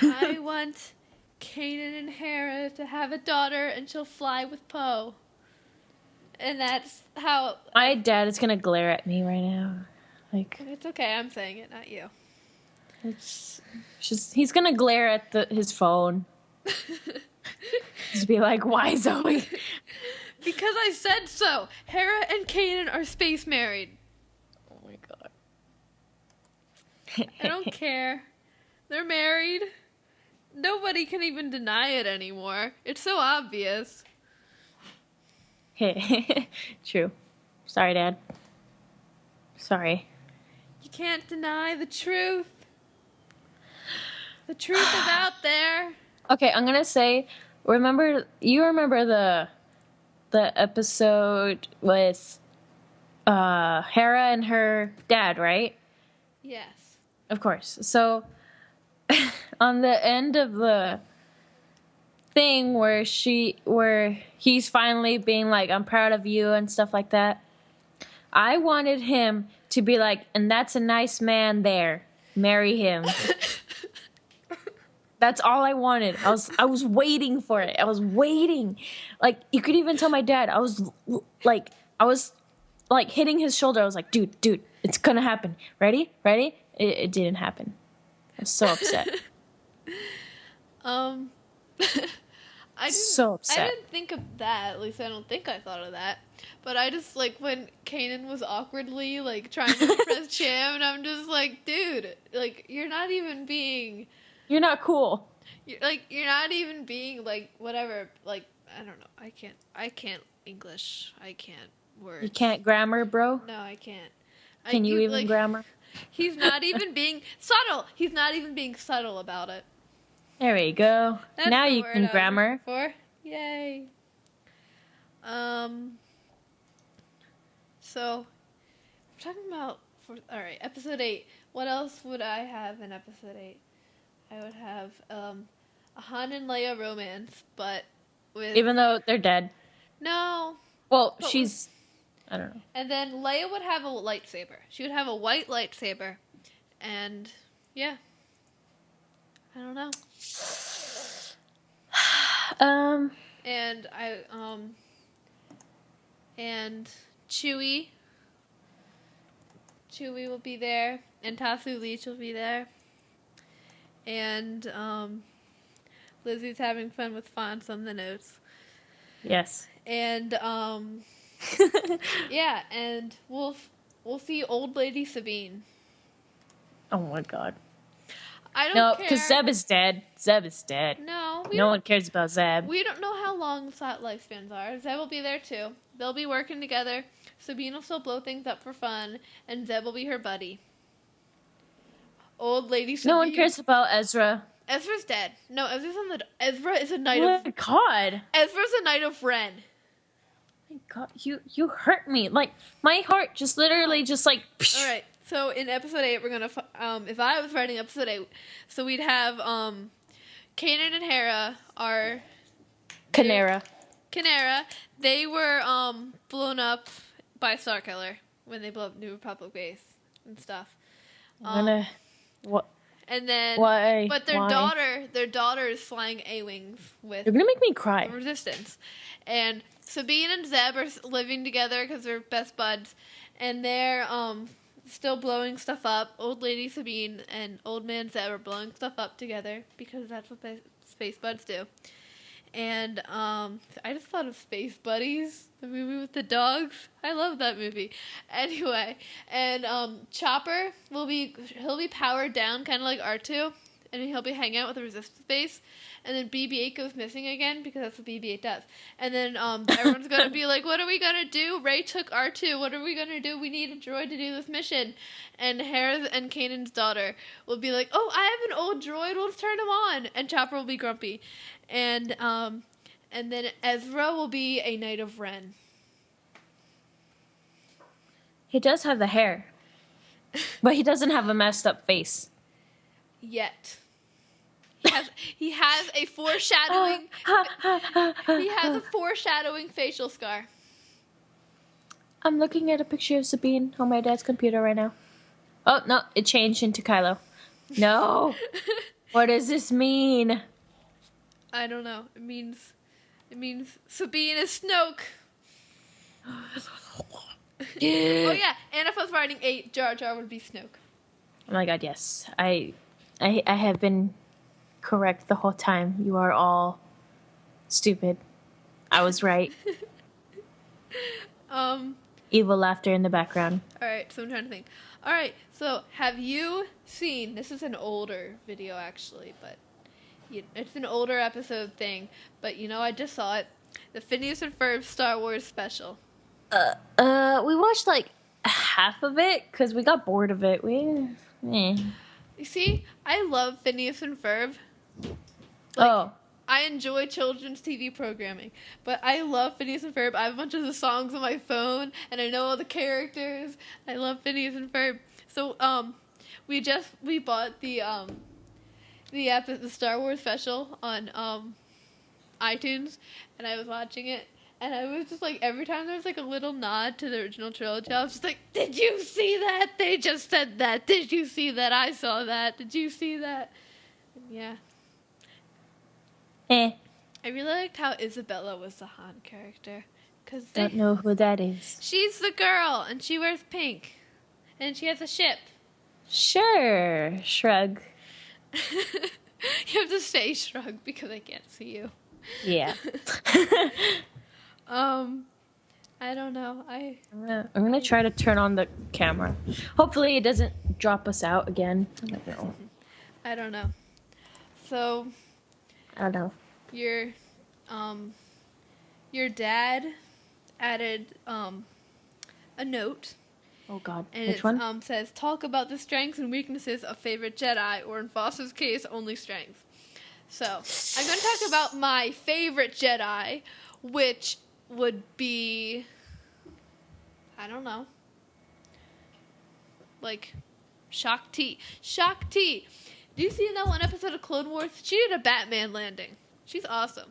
Speaker 1: I want Kanan and Hera to have a daughter, and she'll fly with Poe. And that's how.
Speaker 2: My dad is gonna glare at me right now. Like,
Speaker 1: It's okay. I'm saying it, not you.
Speaker 2: it's just he's gonna glare at his phone. Just be like, "Why, Zoe?"
Speaker 1: Because I said so. Hera and Kanan are space married.
Speaker 2: Oh my god.
Speaker 1: I don't care. They're married. Nobody can even deny it anymore. It's so obvious.
Speaker 2: True. Sorry, Dad. Sorry.
Speaker 1: You can't deny the truth. The truth is out there.
Speaker 2: Okay, I'm gonna say, you remember the episode with Hera and her dad, right?
Speaker 1: Yes.
Speaker 2: Of course. So on the end of the thing where he's finally being like, I'm proud of you and stuff like that, I wanted him to be like, and that's a nice man there. Marry him. That's all I wanted. I was waiting for it. I was waiting. Like, you could even tell my dad. I was hitting his shoulder. I was like, dude, it's gonna happen. Ready? It didn't happen. I was so upset.
Speaker 1: I
Speaker 2: So upset.
Speaker 1: I didn't think of that. At least I don't think I thought of that. But I just, like, when Kanan was awkwardly, like, trying to impress Cham, and I'm just like, dude, like, you're not even being...
Speaker 2: You're not cool.
Speaker 1: You're not even being, like, whatever, like, I don't know. I can't English. I can't words.
Speaker 2: You can't grammar, bro?
Speaker 1: No, I can't.
Speaker 2: Can you even grammar?
Speaker 1: He's not even being subtle. He's not even being subtle about it.
Speaker 2: There we go.
Speaker 1: That's
Speaker 2: now
Speaker 1: the
Speaker 2: you
Speaker 1: word
Speaker 2: can
Speaker 1: I was
Speaker 2: grammar.
Speaker 1: looking for. Yay. So, we're talking about, alright, episode 8. What else would I have in episode 8? I would have a Han and Leia romance, but with...
Speaker 2: Even though they're dead.
Speaker 1: No.
Speaker 2: Well,
Speaker 1: But
Speaker 2: she's... I don't know.
Speaker 1: And then Leia would have a lightsaber. She would have a white lightsaber. And, yeah. I don't know. And Chewie will be there, and Tasu Leech will be there, and Lizzie's having fun with fonts on the notes.
Speaker 2: Yes.
Speaker 1: And yeah, and we'll see old lady Sabine.
Speaker 2: Oh my god.
Speaker 1: I don't
Speaker 2: No,
Speaker 1: care.
Speaker 2: because Zeb is dead. Zeb is dead.
Speaker 1: No,
Speaker 2: No one cares about Zeb.
Speaker 1: We don't know how long lifespans are. Zeb will be there too. They'll be working together. Sabine will still blow things up for fun, and Zeb will be her buddy. Old lady Sabine.
Speaker 2: No one cares about Ezra.
Speaker 1: Ezra's dead. No, Ezra is a knight
Speaker 2: Oh
Speaker 1: of...
Speaker 2: my god.
Speaker 1: Ezra's a knight of Ren.
Speaker 2: My god, you hurt me. Like, my heart just literally just like... Psh.
Speaker 1: All right. So in episode 8, we're gonna if I was writing episode 8, so we'd have Kanan and Hera are
Speaker 2: Canera.
Speaker 1: They were blown up by Starkiller when they blew up New Republic base and stuff.
Speaker 2: What?
Speaker 1: And then
Speaker 2: Why?
Speaker 1: But their daughter is flying A-wings with
Speaker 2: You're gonna make me cry.
Speaker 1: Resistance. And Sabine and Zeb are living together because they're best buds, and they're still blowing stuff up. Old lady Sabine and old man Zeb are blowing stuff up together because that's what space buds do. And I just thought of Space Buddies, the movie with the dogs. I love that movie. Anyway, and Chopper he'll be powered down, kind of like R2, and he'll be hanging out with the Resistance base. And then BB-8 goes missing again because that's what BB-8 does. And then everyone's gonna be like, "What are we gonna do? Rey took R2. What are we gonna do? We need a droid to do this mission." And Hera and Kanan's daughter will be like, "Oh, I have an old droid. Let's turn him on." And Chopper will be grumpy. And then Ezra will be a Knight of Ren.
Speaker 2: He does have the hair. But he doesn't have a messed up face.
Speaker 1: Yet. He has a foreshadowing facial scar.
Speaker 2: I'm looking at a picture of Sabine on my dad's computer right now. Oh, no, it changed into Kylo. No. What does this mean?
Speaker 1: I don't know. It means Sabine is Snoke. Oh yeah, and if I was writing 8, Jar Jar would be Snoke.
Speaker 2: Oh my god, yes. I have been correct the whole time. You are all stupid. I was right. Evil laughter in the background.
Speaker 1: Alright, so I'm trying to think. Alright, so have you seen, this is an older video actually, but it's an older episode thing, but I just saw it. The Phineas and Ferb Star Wars special.
Speaker 2: We watched like half of it because we got bored of it.
Speaker 1: You see, I love Phineas and Ferb. I enjoy children's TV programming, but I love Phineas and Ferb. I have a bunch of the songs on my phone, and I know all the characters. I love Phineas and Ferb. So, we bought the Star Wars special on iTunes, and I was watching it, and I was just like, every time there was like a little nod to the original trilogy, I was just like, did you see that? They just said that. Did you see that? I saw that. Did you see that? And yeah. I really liked how Isabella was the Han character.
Speaker 2: Don't know who that is.
Speaker 1: She's the girl, and she wears pink. And she has a ship.
Speaker 2: Sure. Shrug.
Speaker 1: You have to say shrug because I can't see you.
Speaker 2: Yeah.
Speaker 1: I don't know.
Speaker 2: I'm gonna try to turn on the camera. Hopefully it doesn't drop us out again.
Speaker 1: I don't know. So
Speaker 2: I don't know.
Speaker 1: Your dad added a note.
Speaker 2: Oh God.
Speaker 1: And
Speaker 2: Which one?
Speaker 1: Says talk about the strengths and weaknesses of favorite Jedi, or in Foster's case, only strengths. So I'm going to talk about my favorite Jedi, which would be, I don't know, like Shakti. Shakti. Do you see that one episode of Clone Wars? She did a Batman landing. She's awesome.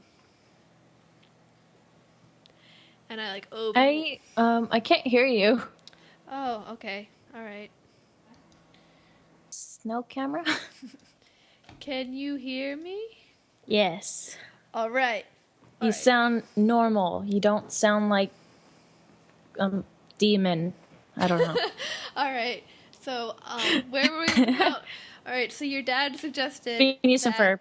Speaker 1: And I like Obi.
Speaker 2: I can't hear you.
Speaker 1: Oh, okay. All right.
Speaker 2: No camera?
Speaker 1: Can you hear me?
Speaker 2: Yes.
Speaker 1: All right.
Speaker 2: You sound normal. You don't sound like demon. I don't know.
Speaker 1: All right. So, where were we about? All right. So your dad suggested
Speaker 2: Phineas and Ferb,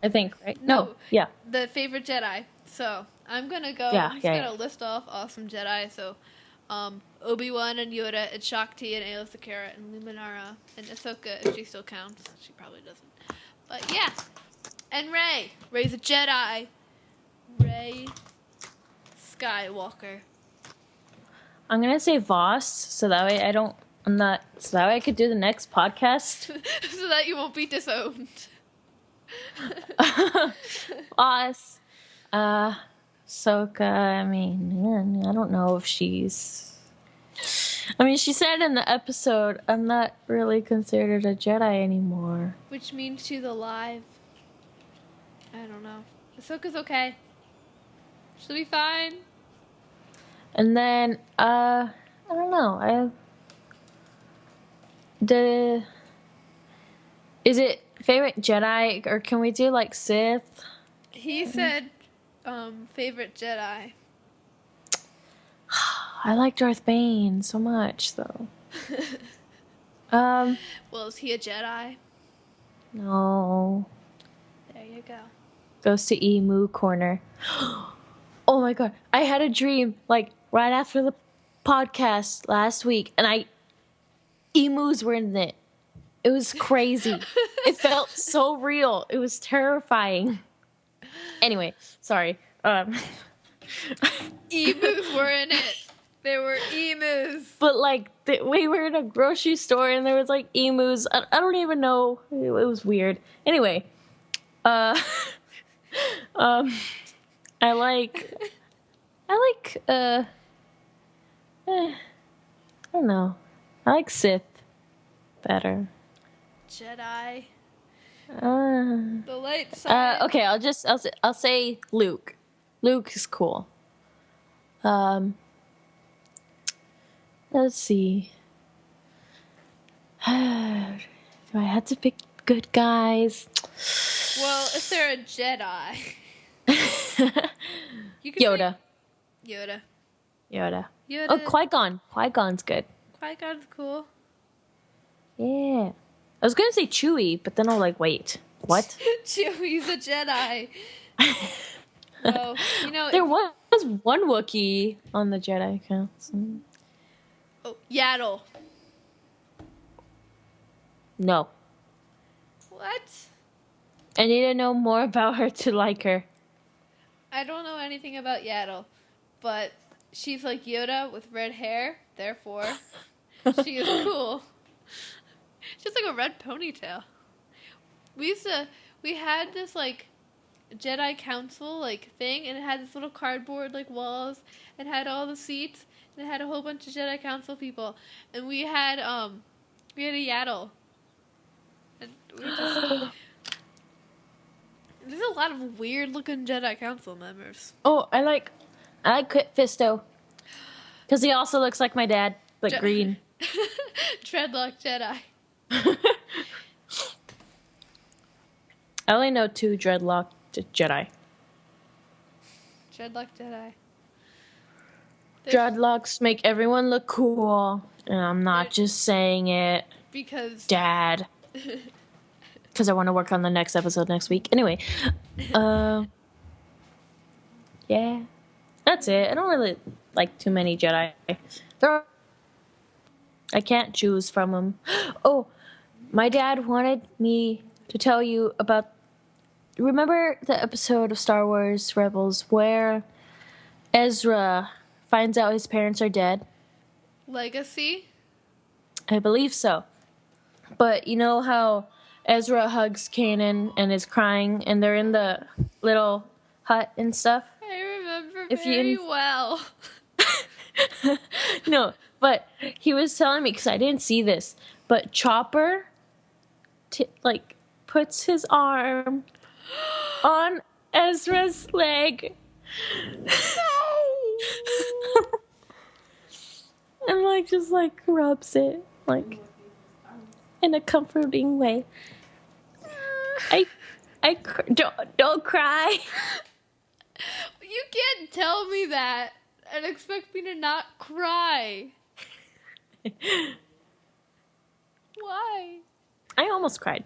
Speaker 2: I think, right? No. Yeah.
Speaker 1: The favorite Jedi. So I'm gonna go.
Speaker 2: Yeah,
Speaker 1: I'm just gonna list off awesome Jedi. So, Obi-Wan and Yoda, and Shakti and Aayla Secura and Luminara and Ahsoka, if she still counts. She probably doesn't. But yeah. And Rey. Rey's a Jedi. Rey Skywalker.
Speaker 2: I'm gonna say Voss, so that way so that way I could do the next podcast.
Speaker 1: So that you won't be disowned.
Speaker 2: Voss. Ahsoka, I mean, I don't know if she's... I mean, she said in the episode, I'm not really considered a Jedi anymore.
Speaker 1: Which means she's alive. I don't know. Ahsoka's okay. She'll be fine.
Speaker 2: And then, I don't know. Is it favorite Jedi, or can we do like Sith?
Speaker 1: He said, favorite Jedi.
Speaker 2: I like Darth Bane so much, though.
Speaker 1: Well, is he a Jedi?
Speaker 2: No.
Speaker 1: There you go.
Speaker 2: Goes to Emu Corner. Oh my God. I had a dream, like, right after the podcast last week, and emus were in it. It was crazy. It felt so real. It was terrifying. Anyway, sorry.
Speaker 1: Emus were in it. There were emus.
Speaker 2: But, like, we were in a grocery store, and there was, like, emus. I don't even know. It was weird. Anyway. I don't know. I like Sith better.
Speaker 1: Jedi. The light side.
Speaker 2: Okay, I'll say Luke. Luke is cool. Let's see. Do I have to pick good guys?
Speaker 1: Well, if they're a Jedi, you could
Speaker 2: Yoda.
Speaker 1: say Yoda.
Speaker 2: Yoda.
Speaker 1: Yoda.
Speaker 2: Oh, Qui-Gon. Qui-Gon's good.
Speaker 1: Qui-Gon's cool.
Speaker 2: Yeah. I was gonna say Chewie, but then I was like, wait, what?
Speaker 1: Chewie's a Jedi. Well, you know,
Speaker 2: There was one Wookiee on the Jedi Council.
Speaker 1: oh, Yaddle.
Speaker 2: No.
Speaker 1: What?
Speaker 2: I need to know more about her to like her.
Speaker 1: I don't know anything about Yaddle, but she's like Yoda with red hair, therefore she is cool. She has like a red ponytail. We had this like Jedi Council like thing, and it had this little cardboard like walls, and had all the seats, and it had a whole bunch of Jedi Council people, and we had a Yaddle, and we just there's a lot of weird looking Jedi Council members.
Speaker 2: Oh, I like Kit Fisto. Because he also looks like my dad, but green.
Speaker 1: Dreadlock Jedi.
Speaker 2: I only know 2 dreadlock Jedi.
Speaker 1: Dreadlock Jedi.
Speaker 2: Dreadlocks make everyone look cool. And I'm not just saying it,
Speaker 1: Because
Speaker 2: Dad. Because I want to work on the next episode next week. Anyway. Yeah. That's it. I don't really like too many Jedi. I can't choose from them. Oh, my dad wanted me to tell you about... Remember the episode of Star Wars Rebels where Ezra finds out his parents are dead?
Speaker 1: Legacy?
Speaker 2: I believe so. But you know how Ezra hugs Kanan and is crying and they're in the little hut and stuff?
Speaker 1: I remember
Speaker 2: If you-
Speaker 1: very well.
Speaker 2: No, but he was telling me, because I didn't see this, but Chopper puts his arm on Ezra's leg.
Speaker 1: No!
Speaker 2: And just rubs it in a comforting way. Don't cry.
Speaker 1: You can't tell me that and expect me to not cry. Why?
Speaker 2: I almost cried.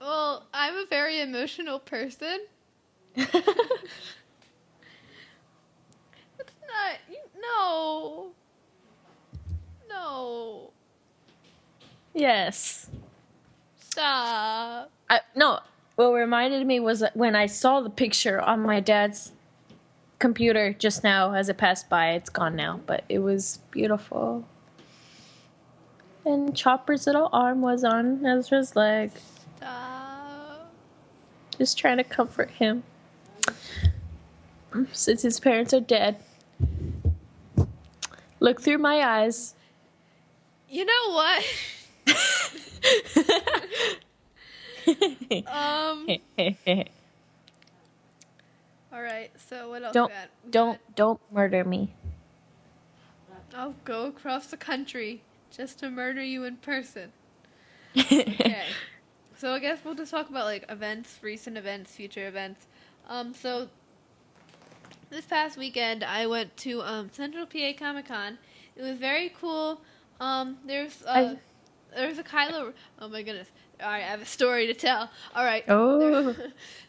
Speaker 1: Well, I'm a very emotional person. It's not, no. No.
Speaker 2: Yes.
Speaker 1: Stop.
Speaker 2: No. What reminded me was that when I saw the picture on my dad's computer just now as it passed by. It's gone now, but it was beautiful. And Chopper's little arm was on Ezra's leg.
Speaker 1: Stop.
Speaker 2: Just trying to comfort him. Since his parents are dead. Look through my eyes.
Speaker 1: You know what? All right. So what else?
Speaker 2: Don't murder me.
Speaker 1: I'll go across the country just to murder you in person. Okay. So I guess we'll just talk about like events, recent events, future events. So this past weekend I went to Central PA Comic Con. It was very cool. There's a Kylo. Oh my goodness! All right, I have a story to tell. All right.
Speaker 2: Oh.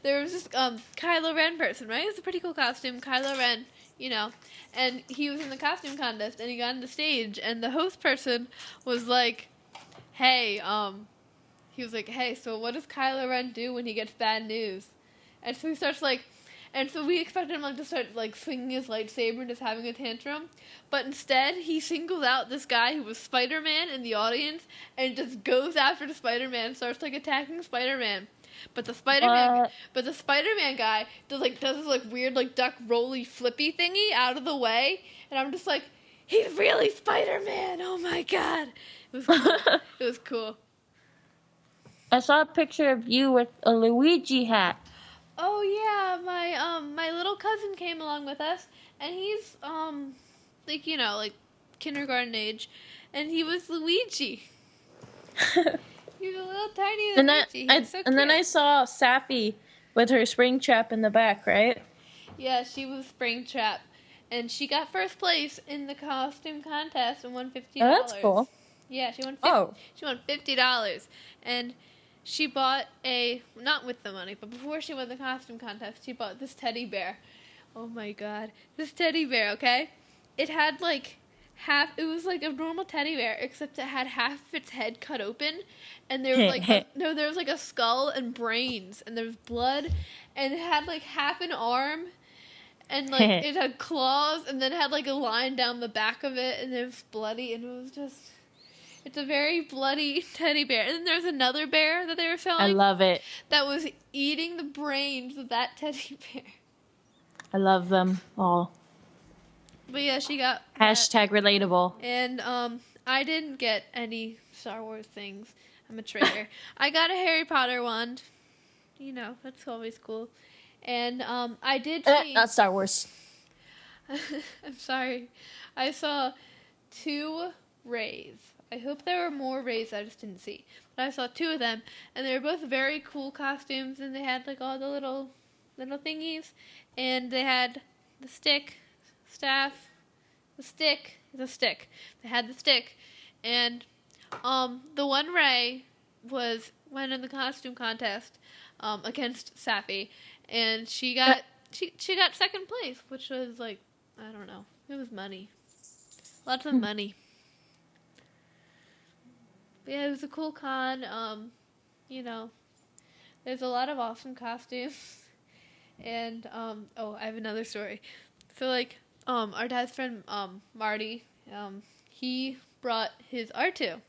Speaker 1: There was this Kylo Ren person, right? It's a pretty cool costume, Kylo Ren, you know. And he was in the costume contest, and he got on the stage, and the host person was like, "Hey, he was like, hey, so what does Kylo Ren do when he gets bad news?" And so he starts like. And so we expected him to start swinging his lightsaber and just having a tantrum, but instead he singled out this guy who was Spider-Man in the audience and just goes after the Spider-Man, starts attacking Spider-Man. But the Spider-Man guy does this weird duck rolly flippy thingy out of the way, and I'm just like, he's really Spider-Man! Oh my god, it was cool. It was cool.
Speaker 2: I saw a picture of you with a Luigi hat.
Speaker 1: Oh yeah, my little cousin came along with us, and he's kindergarten age, and he was Luigi. He was a little tiny
Speaker 2: And
Speaker 1: little
Speaker 2: then
Speaker 1: Richie. He was so cute.
Speaker 2: and then I saw Safi with her spring trap in the back, right?
Speaker 1: Yeah, she was Springtrap, and she got first place in the costume contest and won $50.
Speaker 2: Oh, that's cool.
Speaker 1: Yeah, she won.
Speaker 2: Oh.
Speaker 1: She won $50, and she bought not with the money, but before she won the costume contest, she bought this teddy bear. Oh my god, this teddy bear. Okay, it had like half. It was like a normal teddy bear, except it had half of its head cut open, and there was like there was like a skull and brains, and there was blood, and it had like half an arm. And, like, it had claws, and then had, like, a line down the back of it, and it was bloody, and it was just... It's a very bloody teddy bear. And then there's another bear that they were selling.
Speaker 2: I love it.
Speaker 1: That was eating the brains of that teddy bear.
Speaker 2: I love them all.
Speaker 1: But, yeah, she got...
Speaker 2: Hashtag relatable.
Speaker 1: And, I didn't get any Star Wars things. I'm a traitor. I got a Harry Potter wand. You know, that's always cool. And I did see...
Speaker 2: Not Star Wars.
Speaker 1: I'm sorry. I saw 2 Rays. I hope there were more Rays I just didn't see. But I saw 2 of them, and they were both very cool costumes, and they had like all the little thingies, and they had the stick, staff, the stick. They had the stick, and the one Ray went in the costume contest against Safi. And she got she got second place, which was like, I don't know. It was money. Lots of money. But yeah, it was a cool con. You know, there's a lot of awesome costumes. And I have another story. So like our dad's friend Marty, he brought his R2.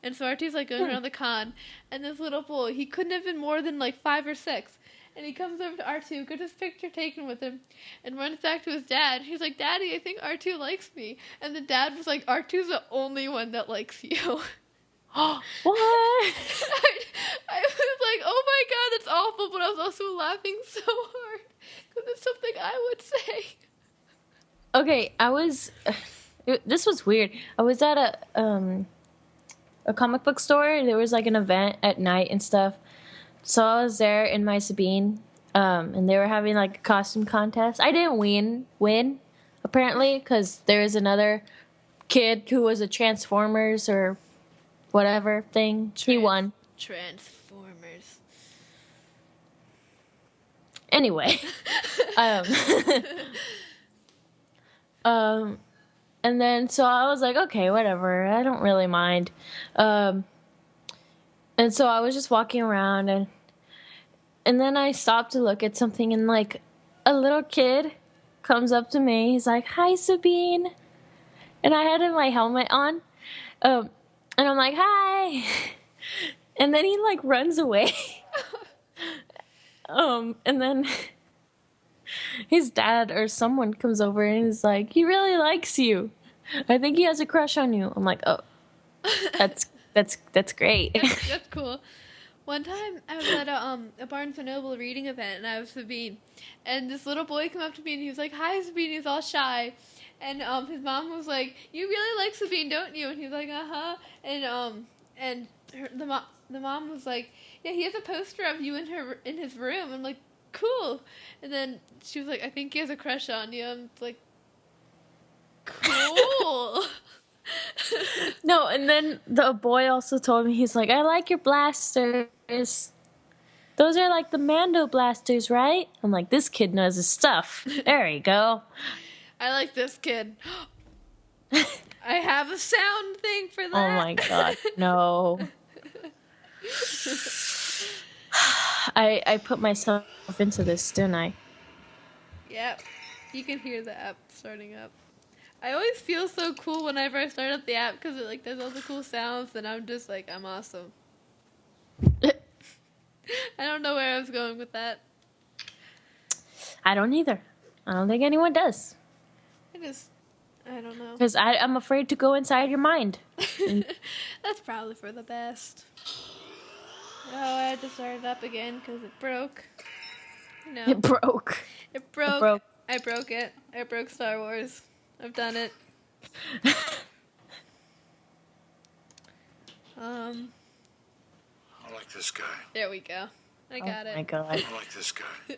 Speaker 1: And so R2's like going around the con, and this little boy, he couldn't have been more than like 5 or 6. And he comes over to R2, gets his picture taken with him, and runs back to his dad. He's like, Daddy, I think R2 likes me. And the dad was like, R2's the only one that likes you.
Speaker 2: What?
Speaker 1: I was like, oh my god, that's awful, but I was also laughing so hard. Because it's something I would say.
Speaker 2: Okay, this was weird. I was at a comic book store. There was like an event at night and stuff. So I was there in my Sabine, and they were having like a costume contest. I didn't win apparently, because there was another kid who was a Transformers or whatever thing. He won.
Speaker 1: Transformers.
Speaker 2: Anyway, and then so I was like, okay, whatever. I don't really mind. And so I was just walking around, and then I stopped to look at something, and like a little kid comes up to me. He's like, "Hi, Sabine," and I had my helmet on, and I'm like, "Hi," and then he like runs away, and then his dad or someone comes over and is like, "He really likes you. I think he has a crush on you." I'm like, "Oh, that's great."
Speaker 1: That's cool. One time I was at a Barnes & Noble reading event, and I was Sabine. And this little boy came up to me, and he was like, "Hi, Sabine." He's all shy. And his mom was like, "You really like Sabine, don't you?" And he's like, "Uh-huh." And the mom was like, "Yeah, he has a poster of you in his room." I'm like, "Cool." And then she was like, "I think he has a crush on you." I'm like, "Cool."
Speaker 2: No, and then the boy also told me, he's like, "I like your blasters. Those are like the Mando blasters, right?" I'm like, this kid knows his stuff. There you go.
Speaker 1: I like this kid. I have a sound thing for that.
Speaker 2: Oh my god, no. I put myself into this, didn't I?
Speaker 1: Yep. You can hear the app starting up. I always feel so cool whenever I start up the app because it like does all the cool sounds, and I'm just like, I'm awesome. I don't know where I was going with that.
Speaker 2: I don't either. I don't think anyone does.
Speaker 1: I don't know.
Speaker 2: Because I'm afraid to go inside your mind.
Speaker 1: That's probably for the best. Oh, I had to start it up again because it broke. No.
Speaker 2: It broke.
Speaker 1: It broke.
Speaker 2: It broke.
Speaker 1: I broke it. I broke Star Wars. I've done it.
Speaker 5: like this guy.
Speaker 1: There we go. I got
Speaker 2: Oh my
Speaker 1: it.
Speaker 2: god.
Speaker 5: I like this guy.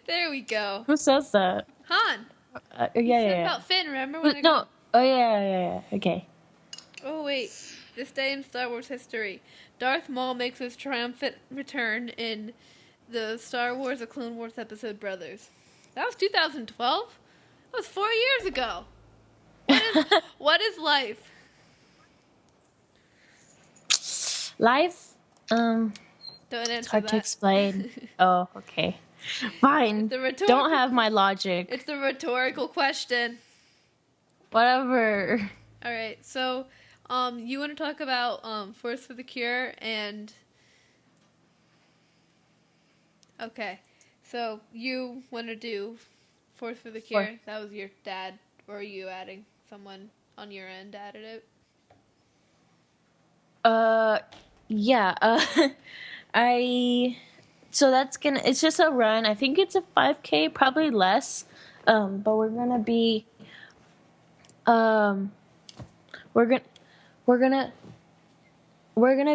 Speaker 1: There we go.
Speaker 2: Who says that?
Speaker 1: Han.
Speaker 2: Yeah,
Speaker 1: You
Speaker 2: yeah,
Speaker 1: said
Speaker 2: yeah.
Speaker 1: about Finn, remember when I
Speaker 2: No. Oh, yeah. Okay.
Speaker 1: Oh, wait. This day in Star Wars history. Darth Maul makes his triumphant return in the Star Wars The Clone Wars episode Brothers. That was 2012? That was 4 years ago. What is life?
Speaker 2: Life,
Speaker 1: Don't
Speaker 2: it's
Speaker 1: answer
Speaker 2: hard
Speaker 1: that.
Speaker 2: to explain. Oh, okay. Fine.
Speaker 1: It's a rhetorical-
Speaker 2: Don't have my logic.
Speaker 1: It's a rhetorical question.
Speaker 2: Whatever.
Speaker 1: Alright, so, you want to talk about, Force for the Cure and... Okay, so you want to do Force for the Cure? That was your dad, or are you adding someone on your end added it?
Speaker 2: Yeah, so it's just a run. I think it's a 5K, probably less. But we're gonna be, we're gonna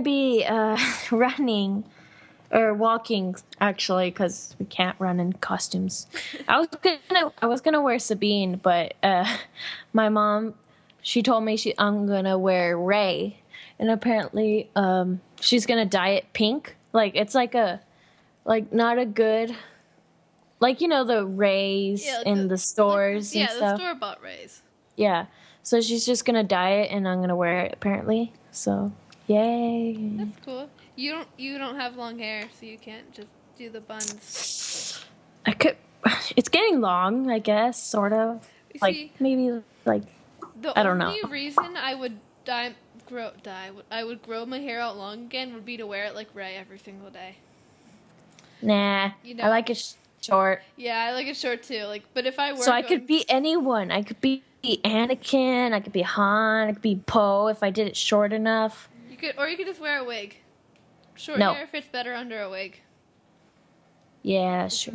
Speaker 2: be, running, or walking, actually, because we can't run in costumes. I was gonna wear Sabine, but, my mom, she told me I'm gonna wear Ray. And apparently, she's gonna dye it pink. Like, it's not a good, the Rays in the stores and
Speaker 1: the
Speaker 2: stuff.
Speaker 1: store-bought Rays.
Speaker 2: Yeah. So she's just gonna dye it, and I'm gonna wear it, apparently. So, yay.
Speaker 1: That's cool. You don't have long hair, so you can't just do the buns.
Speaker 2: I could, it's getting long, I guess, sort of.
Speaker 1: See,
Speaker 2: Maybe,
Speaker 1: the
Speaker 2: I don't know.
Speaker 1: only reason I would I would grow my hair out long again would be to wear it like Ray every single day.
Speaker 2: Nah. I like it short.
Speaker 1: Yeah, I like it short too. But if I were
Speaker 2: So I could be anyone. I could be Anakin. I could be Han. I could be Poe if I did it short enough.
Speaker 1: you could just wear a wig. Short
Speaker 2: No.
Speaker 1: hair fits better under a wig.
Speaker 2: Yeah, sure.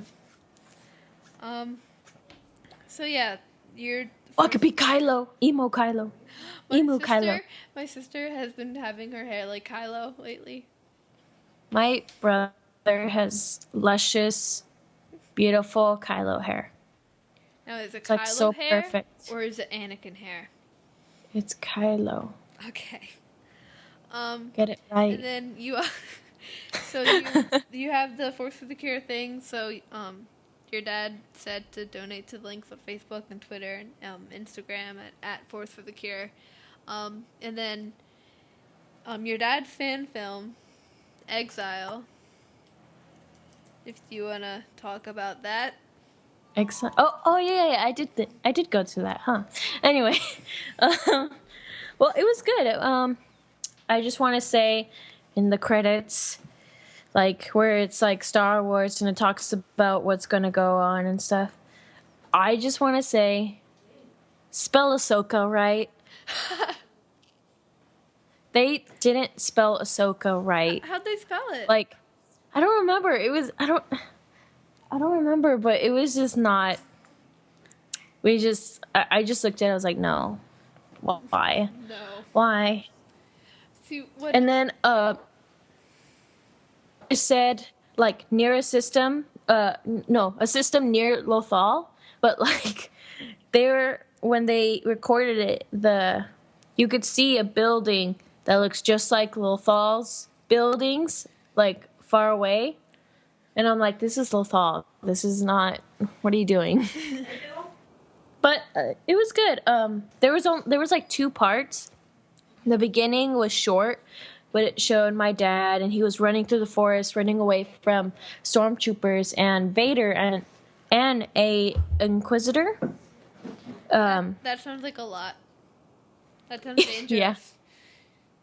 Speaker 1: So yeah, you're.
Speaker 2: Oh, I could be Kylo. Emo Kylo. Kylo.
Speaker 1: My sister has been having her hair like Kylo lately.
Speaker 2: My brother has luscious, beautiful Kylo hair.
Speaker 1: Now is it
Speaker 2: It's
Speaker 1: Kylo
Speaker 2: so
Speaker 1: hair
Speaker 2: perfect.
Speaker 1: or is it Anakin hair?
Speaker 2: It's Kylo.
Speaker 1: Okay.
Speaker 2: Get it right.
Speaker 1: And then you, you have the Force for the Cure thing. So your dad said to donate to the links on Facebook and Twitter and Instagram at Force for the Cure. And then your dad's fan film, Exile. If you wanna talk about that.
Speaker 2: Excellent. Oh yeah. I did go to that, huh? Anyway, well, it was good. I just want to say, in the credits, where it's Star Wars and it talks about what's gonna go on and stuff. I just want to say, spell Ahsoka right. They didn't spell Ahsoka right.
Speaker 1: How'd they spell it?
Speaker 2: I don't remember. I don't remember, but it was just not. I just looked at it. I was like, no. Why?
Speaker 1: No.
Speaker 2: Why?
Speaker 1: See what?
Speaker 2: And then it said near a system. No, a system near Lothal, but when they recorded it, you could see a building that looks just like Lothal's buildings, far away. And I'm like, this is Lothal. This is not. What are you doing? But it was good. There was 2 parts. The beginning was short, but it showed my dad, and he was running through the forest, running away from stormtroopers and Vader and a Inquisitor.
Speaker 1: That sounds like a lot. That sounds dangerous.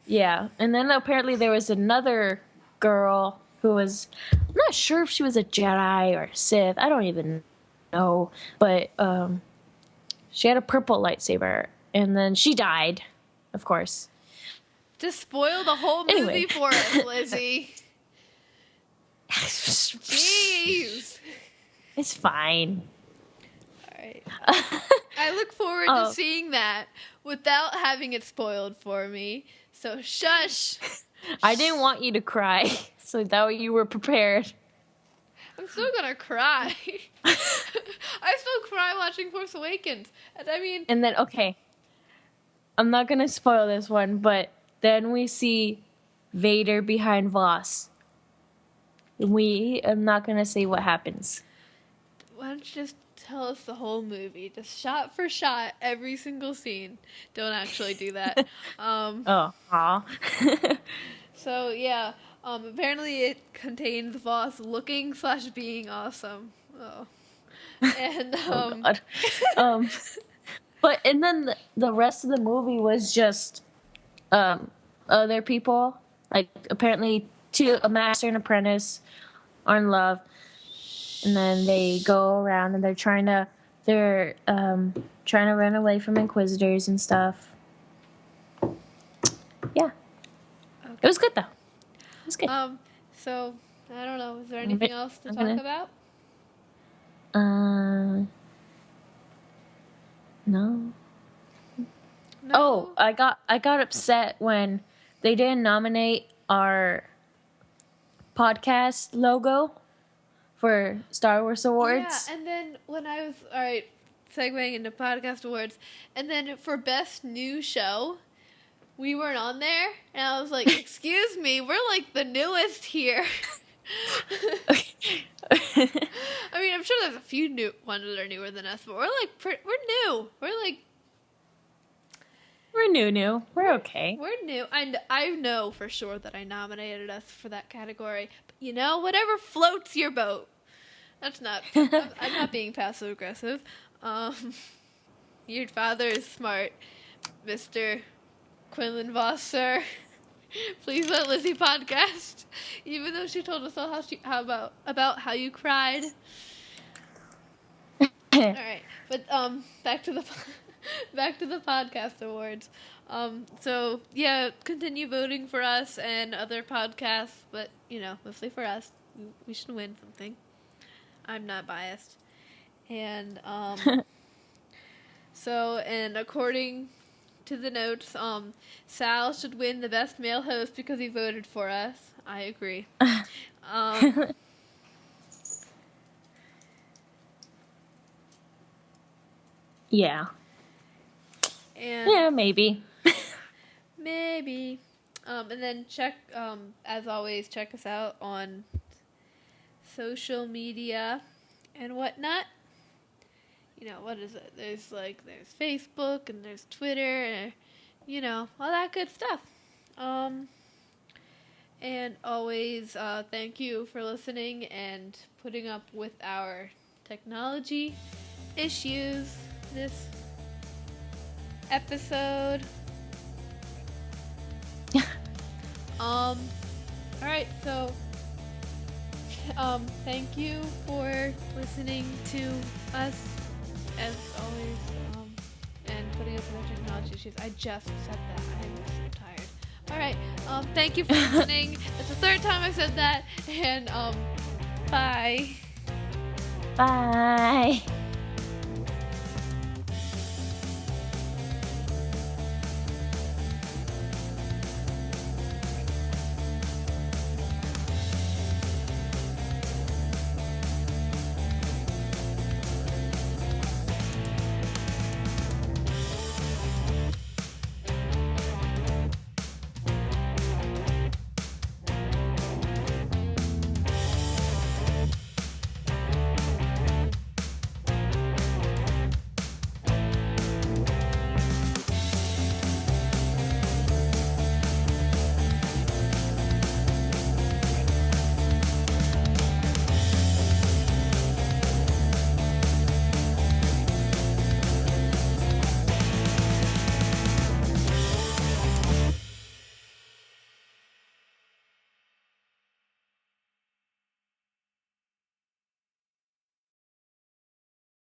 Speaker 2: Yeah. And then apparently there was another girl who was, I'm not sure if she was a Jedi or a Sith. I don't even know. But she had a purple lightsaber, and then she died, of course.
Speaker 1: Just spoil the whole movie
Speaker 2: Anyway.
Speaker 1: for us, Lizzy. Jeez.
Speaker 2: It's fine.
Speaker 1: Alright. I look forward to seeing that without having it spoiled for me. So shush.
Speaker 2: I didn't want you to cry, So that way you were prepared.
Speaker 1: I'm still gonna cry. I still cry watching Force Awakens. And I mean...
Speaker 2: And then, okay, I'm not gonna spoil this one, but then we see Vader behind Voss. I'm not gonna say what happens.
Speaker 1: Why don't you just tell us the whole movie? Just shot for shot, every single scene. Don't actually do that.
Speaker 2: Oh, aw.
Speaker 1: So, yeah. Apparently it contains Voss looking / being awesome. Oh. And,
Speaker 2: Oh, God. But, and then the rest of the movie was just, other people. Like, apparently a master and apprentice are in love. And then they go around and they're trying to run away from Inquisitors and stuff. Yeah.
Speaker 1: Okay.
Speaker 2: It was good, though. It was good.
Speaker 1: So, I don't know. Is there anything else to talk about?
Speaker 2: No.
Speaker 1: No?
Speaker 2: Oh, I got upset when they didn't nominate our podcast logo for Star Wars Awards.
Speaker 1: Yeah, and then when I was, alright, segueing into podcast awards, and then for Best New Show, we weren't on there, and I was like, excuse me, we're like the newest here. I mean, I'm sure there's a few new ones that are newer than us, but we're like, we're new.
Speaker 2: We're new. We're okay.
Speaker 1: We're new. And I know for sure that I nominated us for that category. But you know, whatever floats your boat. That's not, I'm not being passive aggressive. Your father is smart, Mr. Quinlan Voss, sir. Please let Lizzy podcast. Even though she told us all about how you cried. Alright, but back to the podcast awards. So yeah, continue voting for us and other podcasts, but you know, mostly for us. We should win something. I'm not biased. And so, and according to the notes, Sal should win the best male host because he voted for us. I agree.
Speaker 2: Yeah.
Speaker 1: And
Speaker 2: Yeah, maybe.
Speaker 1: maybe. And then check, as always, check us out on social media and whatnot. You know, what is it? There's Facebook and there's Twitter and, you know, all that good stuff. And always, thank you for listening and putting up with our technology issues this episode. Alright, so thank you for listening to us as always, and putting up with our technology issues. I just said that. I am so tired. Alright, thank you for listening. It's the third time I said that, and bye.
Speaker 2: Bye.